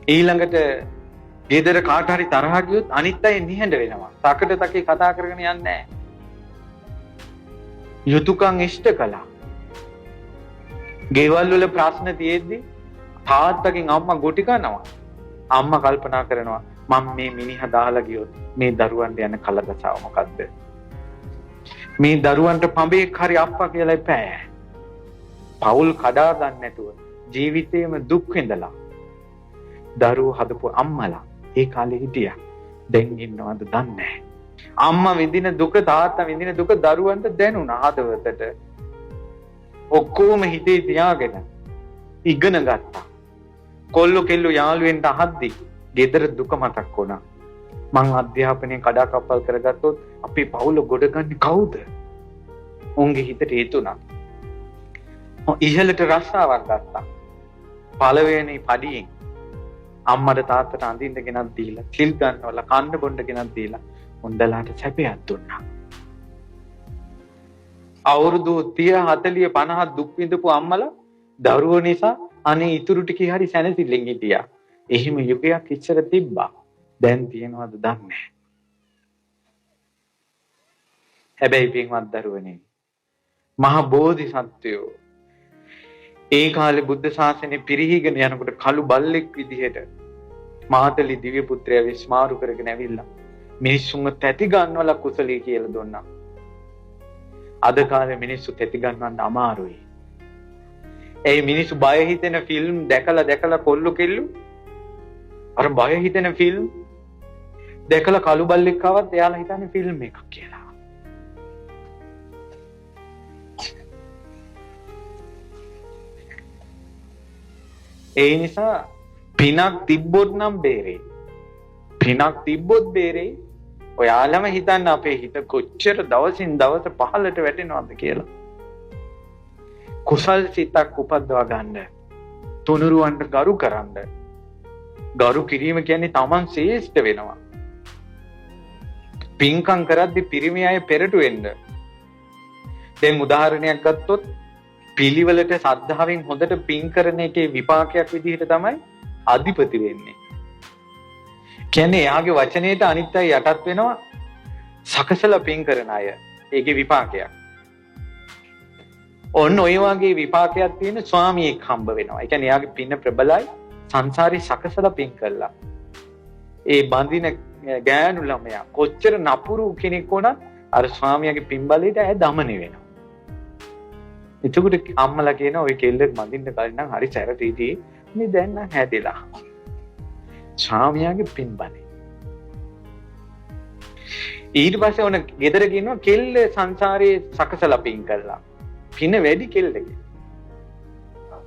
ඊළඟට ගෙදර කාට හරි තරහ ගියොත් අනිත් අය නිහඬ වෙනවා. සකට තකේ කතා කරගෙන යන්නේ නැහැ. යුතුයකම් ඉෂ්ට කළා. ගෙවල් වල ප්‍රශ්න තියෙද්දි තාත්තගෙන් අම්මා ගොටි කනවා. අම්මා කල්පනා කරනවා මම මේ මිනිහා දාලා ගියොත් මේ දරුවන්ට යන කලදසාව මොකද්ද? මේ දරුවන්ට පඹේක් හරි අප්පා කියලා එපෑ. පවුල් කඩා ගන්න නැතුව ජීවිතේම දුක් විඳලා දරුවෝ හදපු අම්මලා ඒ කාලේ හිටියා. දැන් ඉන්නවද දන්නේ නැහැ. අම්මා විඳින දුක තාත්තා විඳින දුක දරුවන්ට දැනුණා හදවතට. ඔක්කොම හිතේ තියාගෙන ඉගෙන ගත්තා. කොල්ල කෙල්ල යාළුවෙන්ට අහද්දි ගෙදර දුක මතක් වුණා. මං අධ්‍යාපනයේ කඩාකප්පල් කරගත්තොත් අපේ පවුල ගොඩගන්නේ කවුද? උන්ගේ හිතට හේතුණා. ඉහළට රස්සාවක් ගත්තා. පළවෙනි පඩියෙන් අම්මට තාත්තට අඳින්න ගෙනත් දීලා, සිල් ගන්නවල කන්න බොන්න ගෙනත් දීලා උන්දලාට සැපයක් දුන්නා. අවුරුදු 30 40 50 දුක් විඳපු අම්මලා දරුවෝ නිසා අනේ ඉතුරු ටිකේ හරි සැනසෙල්ලෙන් හිටියා. එහෙම යුගයක් ඉස්සර තිබ්බා. දැන් තියෙනවද දන්නේ නැහැ. හැබැයි පින්වත් දරුවනේ මහා බෝධිසත්වයෝ ඒ කාලේ බුද්ධ ශාසනය පිරිහීගෙන යනකොට කළු බල්ලෙක් විදිහට මාතලි දිව්‍ය පුත්‍රයා විස්මාරු කරගෙන ඇවිල්ලා මිනිස්සුන්ව තැති ගන්නවල කුසලී කියලා දුන්නා. අද කාලේ මිනිස්සු තැති ගන්නවන්න අමාරුයි. ඒ මිනිස්සු බය හිතෙන ෆිල්ම් දැකලා කොල්ලු කෙල්ලු අර බය හිතෙන ෆිල්ම් දැකලා කළු බල්ලෙක් ආවත් එයාලා හිතන්නේ ෆිල්ම් එකක් කියලා. ඒ නිසා පිනක් තිබ්බොත් නම් බේරෙයි. පිනක් තිබ්බොත් බේරෙයි. ඔයාලම හිතන්න අපේ හිත කොච්චර දවසින් දවස පහළට වැටෙනවද කියලා. කුසල් සිතක් උපද්දවා ගන්න. තුනුරුවන්ට ගරු කරන්න. ගරු කිරීම කියන්නේ Taman ශ්‍රේෂ්ඨ වෙනවා. පින්කම් කරද්දී පිරිමි අය පෙරට වෙන්න. දැන් උදාහරණයක් ගත්තොත් පිළිවෙලට සද්ධාවෙන් හොඳට පින් කරන එකේ විපාකයක් විදිහට තමයි අධිපති වෙන්නේ. කියන්නේ එයාගේ වචනේට අනිත් අය යටත් වෙනවා සකසලා පින් කරන අය. ඒකේ විපාකයක්. ඔන්න ඔය වගේ විපාකයක් තියෙන ස්වාමියෙක් හම්බ වෙනවා. ඒ කියන්නේ එයාගේ පින ප්‍රබලයි සංසාරේ සකසලා පින් කළා. ඒ බඳින ගෑනු ළමයා කොච්චර නපුරු කෙනෙක් වුණත් අර ස්වාමියාගේ පින් බලයට ඇය দমনය වෙනවා. එතකොට අම්මලා කියන ඔය කෙල්ලෙක් මදින්න කලින් නම් හරි සැරටීටි මේ දැන් නම් හැදෙලා. ස්වාමියාගේ පින් බලේ. ඊට පස්සේ ඔන්න ගෙදර කියනවා කෙල්ල සංසාරේ සකසලා පින් කළා. පින වැඩි කෙල්ලගේ.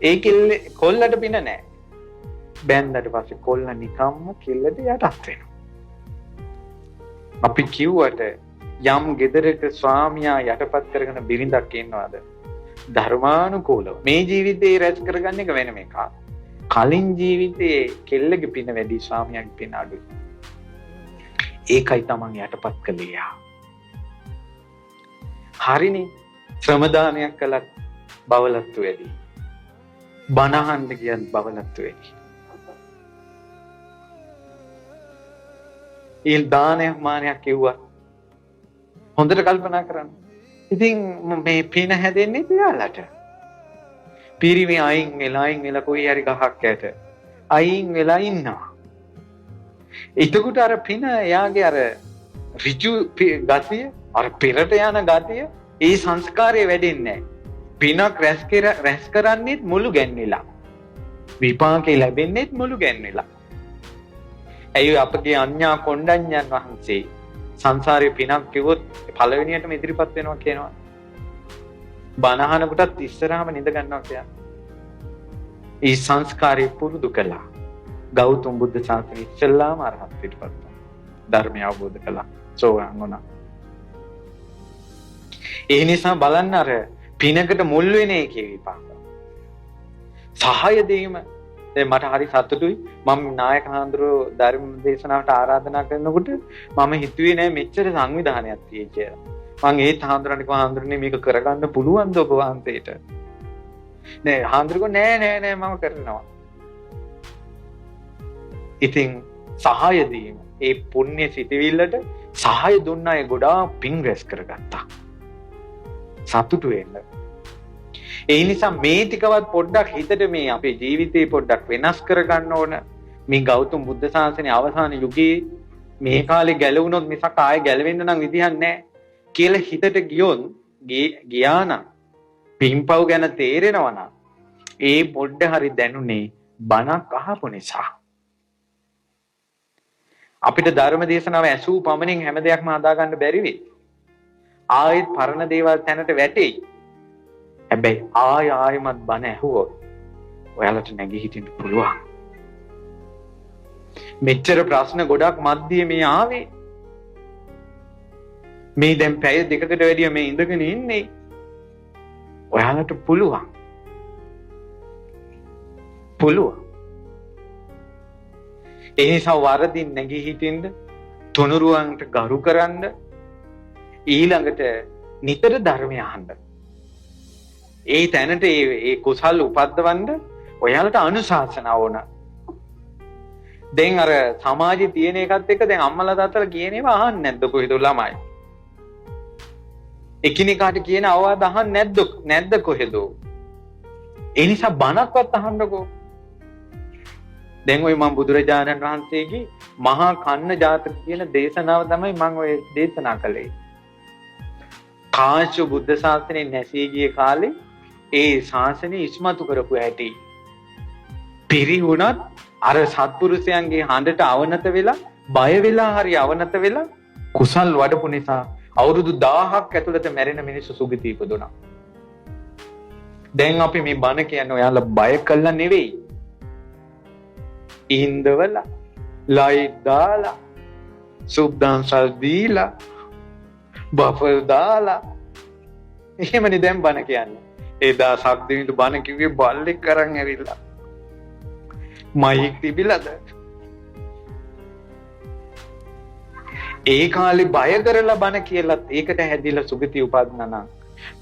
ඒ කෙල්ල කොල්ලට පින නැහැ. බැන්දට පස්සේ කොල්ල නිකම්ම කෙල්ලට යටත් වෙනවා. අපි කිව්වට යම් ගෙදරක ස්වාමියා යටපත් කරගෙන බිරිඳක් ඉන්නවද? ධර්මානුකූලව මේ ජීවිතේ රැස් කරගන්න එක වෙන එකක්. කලින් ජීවිතේ කෙල්ලගේ පින වැඩි ස්වාමියාගේ පින අඩුයි. ඒකයි තමන් යටපත් කළේ යා. හරිනේ. ශ්‍රමදානයක් කළත් බවලත්තු වැඩි. බණහන්න කියත් බවලත්තු වැඩි. ඒ දානයක් මානයක් කිව්වා. හොඳට කල්පනා කරන්න. ඉතින් මේ පින හැදෙන්නේ පියාලට. පිරිමි අයින් වෙලා කොයි හරි ගහක් යට අයින් වෙලා ඉන්නවා. එතකොට අර පින එයාගේ අර ඍජු ගතිය, අර පෙරට යන ගතිය, ඒ සංස්කාරය වැඩෙන්නේ නැහැ. පිනක් රැස් කරන්නේත් මුළු ගැන්විලා. විපාකේ ලැබෙන්නේත් මුළු ගැන්විලා. ඇයි අපගේ අඤ්ඤා කොණ්ඩඤ්ඤන් වහන්සේ සංසාරේ පිනක් කිව්වොත් පළවෙනියටම ඉදිරිපත් වෙනවා කියනවා. බණහන කොටත් ඉස්සරහම නිඳ ගන්නවා කියන්නේ. ඒ සංස්කාරය පුරුදු කළා. ගෞතම බුද්ධ ශාසනය ඉස්සෙල්ලාම අරහත් පිටපත්. ධර්මය අවබෝධ කළා. සෝවාන් වුණා. ඒ නිසා බලන්න අර පිනකට මුල් වෙන එකේ විපාක. සහාය දීම දැන් මට හරි සතුටුයි. මම නායක හඳුරෝ ධර්ම දේශනාවට ආරාධනා කරනකොට මම හිතුවේ නෑ මෙච්චර සංවිධානයක් තියෙයි කියලා. මං ඒත් හඳුරන්නේ කොහොමද මේක කරගන්න පුළුවන්ද ඔබ වහන්සේට? නෑ හඳුරගෝ නෑ මම කරනවා. ඉතින් සහාය දීම ඒ පුණ්‍ය සිටිවිල්ලට සහාය දුන්න අය ගොඩාක් පින් රැස් කරගත්තා. සතුටු වෙන්න. ඒ නිසා මේ ටිකවත් පොඩ්ඩක් හිතට මේ අපේ ජීවිතේ පොඩ්ඩක් වෙනස් කරගන්න ඕන. මේ ගෞතම බුද්ධ ශාසනයේ අවසාන යුගයේ මේ කාලේ ගැලවුණොත් මිසක් ආයෙ ගැලවෙන්න නම් විදිහක් නැහැ කියලා හිතට ගියා නම් පින්පව් ගැන තේරෙනවා නම් ඒ පොඩ්ඩ හරි දැනුනේ බණක් අහපු නිසා. අපිට ධර්ම දේශනාව ඇසූ පමණින් හැම දෙයක්ම හදා ගන්න බැරි වෙයි. ආයෙත් පරණ දේවල් තැනට වැටෙයි. හැබැයි ආයෙමත් බණ ඇහුවොත් ඔයාලට නැගී හිටින්න පුළුවන්. මෙච්චර ප්‍රශ්න ගොඩක් මැද්දේ මේ ආවේ. මේ දැන් පැය දෙකකට වැඩිය මේ ඉඳගෙන ඉන්නේ. ඔයාලට පුළුවන්. ඒ නිසා වරදින් නැගී හිටින්න, තුනුරුවන්ට ගරු කරන්න, ඊළඟට නිතර ධර්මය අහන්න. ඒ තැනට ඒ කුසල් උපද්දවන්න ඔයාලට අනුශාසනාව ඕන. දැන් අර සමාජයේ තියෙන එකත් එක්ක දැන් අම්මලා තාත්තලා කියන ඒවා අහන්නේ නැද්ද කොහෙද ළමයි? එකිනෙකාට කියන අවවාද අහන්නේ නැද්ද කොහෙද? ඒ නිසා බණක්වත් අහන්නකෝ. දැන් ඔය මම බුදුරජාණන් වහන්සේගේ මහා කන්න ජාතක කියන දේශනාව තමයි මම ඔය දේශනා කළේ. කාශ්‍යප බුද්ධ ශාසනය නැසී ගිය කාලේ ඒ ශාසනය ඉස්මතු කරපු හැටි. පිරිහුණත් අර සත්පුරුෂයන්ගේ හඬට අවනත වෙලා, බය වෙලා හරි අවනත වෙලා කුසල් වඩපු නිසා අවුරුදු 1000ක් ඇතුළත මැරෙන මිනිස්සු සුගතිය ඉපදුණා. දැන් අපි මේ බණ කියන්නේ ඔයාලා බය කළා නෙවෙයි. ඉන්දවලා, ලයිට් දාලා, සුබ්දාන්සල් දීලා, බෆල් දාලා එහෙමනේ දැන් බණ කියන්නේ. එදා සක්දිවිඳු බණ කිව්වේ බල්ලෙක් අරන් ඇවිල්ලා. මයික් තිබිලාද? ඒ කාලේ බය කරලා බණ කියලාත් ඒකට හැදිලා සුගතිය උපදිනා නම්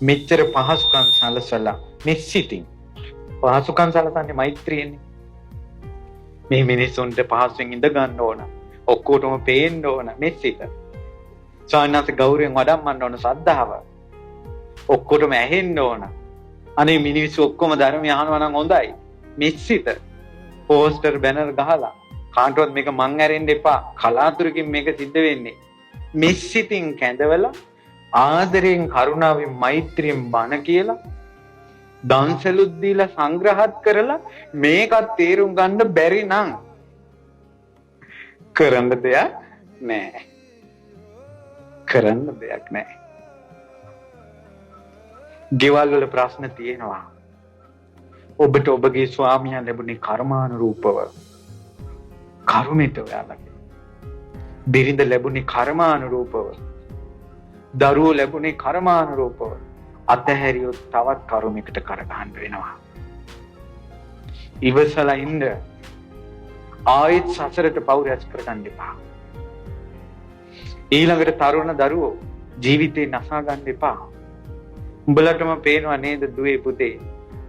මෙච්චර පහසුකම් සලසලා මෙසිතින් පහසුකම් සලසන්නේ මෛත්‍රියනේ. මේ මිනිස්සුන්ට පහසුවෙන් ඉඳ ගන්න ඕන, ඔක්කොටම පේන්න ඕන මෙසිත. සායනත් ගෞරවයෙන් වඩම්මන්න ඕන සද්ධාව. ඔක්කොටම ඇහෙන්න ඕන. අනේ මිනිස්සු ඔක්කොම ධර්මය අහනවා නම් හොඳයි. මෙසිත. පෝස්ටර් බැනර් ගහලා කාටවත් මේක මං ඇරෙන්න එපා. කලාතුරකින් මේක සිද්ධ වෙන්නේ. මෙසිතින් කැඳවලා ආදරයෙන් කරුණාවෙන් මෛත්‍රියෙන් බණ කියලා දන්සලුත් දීලා සංග්‍රහත් කරලා මේකත් තේරුම් ගන්න බැරි නම් කරන්න දෙයක් නැහැ. කරන්න දෙයක් නැහැ. ගෙවල් වල ප්‍රශ්න තියෙනවා. ඔබට ඔබගේ ස්වාමියා ලැබුණේ කර්මානුරූපව. කරුණෙට ඔයාලගේ. බිරිඳ ලැබුණේ කර්මානුරූපව. දරුවෝ ලැබුණේ කර්මානුරූපව. අතහැරියොත් තවත් කර්මයකට කරගහන්න වෙනවා. ඉවසලා ඉන්න. ආයෙත් සසරට පව් රැස් කරගන්න එපා. ඊළඟට තරුණ දරුවෝ ජීවිතේ නසා ගන්න එපා. උඹලටම පේනවා නේද දුවේ පුතේ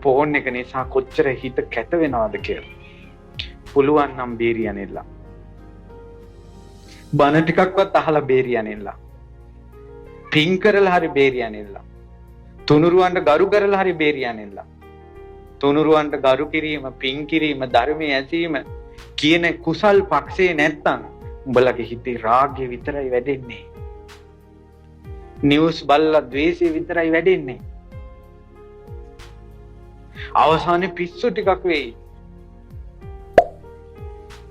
ෆෝන් එක නිසා කොච්චර හිත කැත වෙනවද කියලා. පුළුවන් නම් බේරියනෙල්ලා. බණ ටිකක්වත් අහලා බේරියනෙල්ලා. පින් කරලා හරි බේරියනෙල්ලා. තුනුරුවන්ට ගරු කරලා හරි බේරියනෙල්ලා. තුනුරුවන්ට ගරු කිරීම, පින් කිරීම, ධර්මයේ ඇසීම කියන කුසල් පක්ෂේ නැත්තම් උඹලගේ හිතේ රාගය විතරයි වැඩෙන්නේ. නිවුස් බලලා ද්වේෂය විතරයි වැඩෙන්නේ. අවසානයේ පිස්සු ටිකක් වෙයි.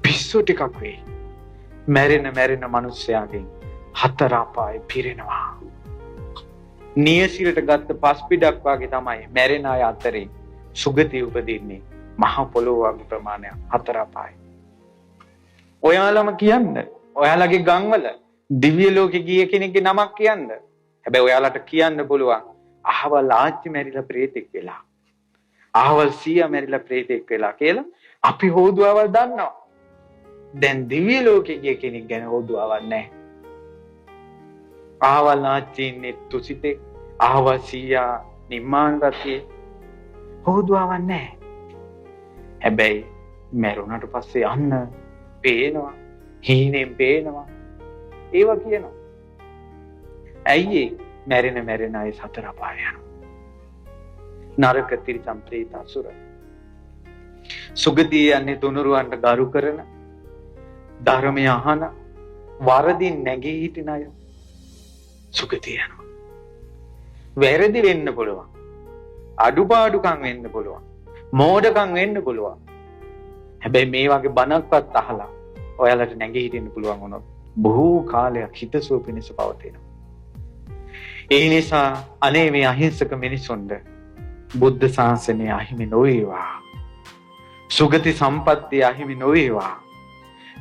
පිස්සු ටිකක් වෙයි. මැරෙන මිනිස්යාගෙන් හතර අපායේ පිරෙනවා. නියසිරට ගත්ත පස්පිඩක් වගේ තමයි මැරෙන අය අතරේ සුගතිය උපදින්නේ. මහ පොළොව වගේ ප්‍රමාණයක් හතර අපායේ. ඔයාලම කියන්න. ඔයාලගේ ගම්වල දිව්‍ය ලෝකෙ ගිය කෙනෙක්ගේ නමක් කියන්න. හැබැයි ඔයාලට කියන්න පුළුවන් අහවල් ආච්චි මැරිලා ප්‍රේතෙක් වෙලා. අහවල් සීයා මැරිලා ප්‍රේතෙක් වෙලා කියලා අපි හොදුවවල් දන්නවා. දැන් දිව්‍ය ලෝකෙ ගිය කෙනෙක් ගැන හොදුවවල් නැහැ. අහවල් ආච්චි ඉන්නේ තුසිතේ, අහවල් සීයා නිම්මාන රතියේ හොදුවවල් නැහැ. හැබැයි මැරුණාට පස්සේ යන්න පේනවා, හීනෙන් පේනවා. ඒවා කියනවා. ඇයි මැරෙන අය සතර අපාය යනවා. නරක තිරිසන් ප්‍රේත අසුර. සුගතිය යන්නේ තුනුරුවන්ට ගරු කරන, ධර්මය අහන, වරදින් නැගී හිටින අය සුගතිය යනවා. වැරදි වෙන්න පුළුවන්. අඩුපාඩුකම් වෙන්න පුළුවන්. මෝඩකම් වෙන්න පුළුවන්. හැබැයි මේ වගේ බණක්වත් අහලා ඔයාලට නැගී හිටින්න පුළුවන් වුණොත් බොහෝ කාලයක් හිතසුව පිණිස පවතිනවා. ඒ නිසා අනේ මේ අහිංසක මිනිසුන්ට බුද්ධ ශාසනය අහිමි නොවේවා. සුගති සම්පත්තිය අහිමි නොවේවා.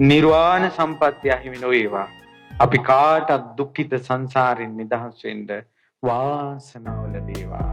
නිර්වාණ සම්පත්තිය අහිමි නොවේවා. අපි කාටත් දුක්ඛිත සංසාරෙන් නිදහස් වෙන්න වාසනාව ලැබේවා.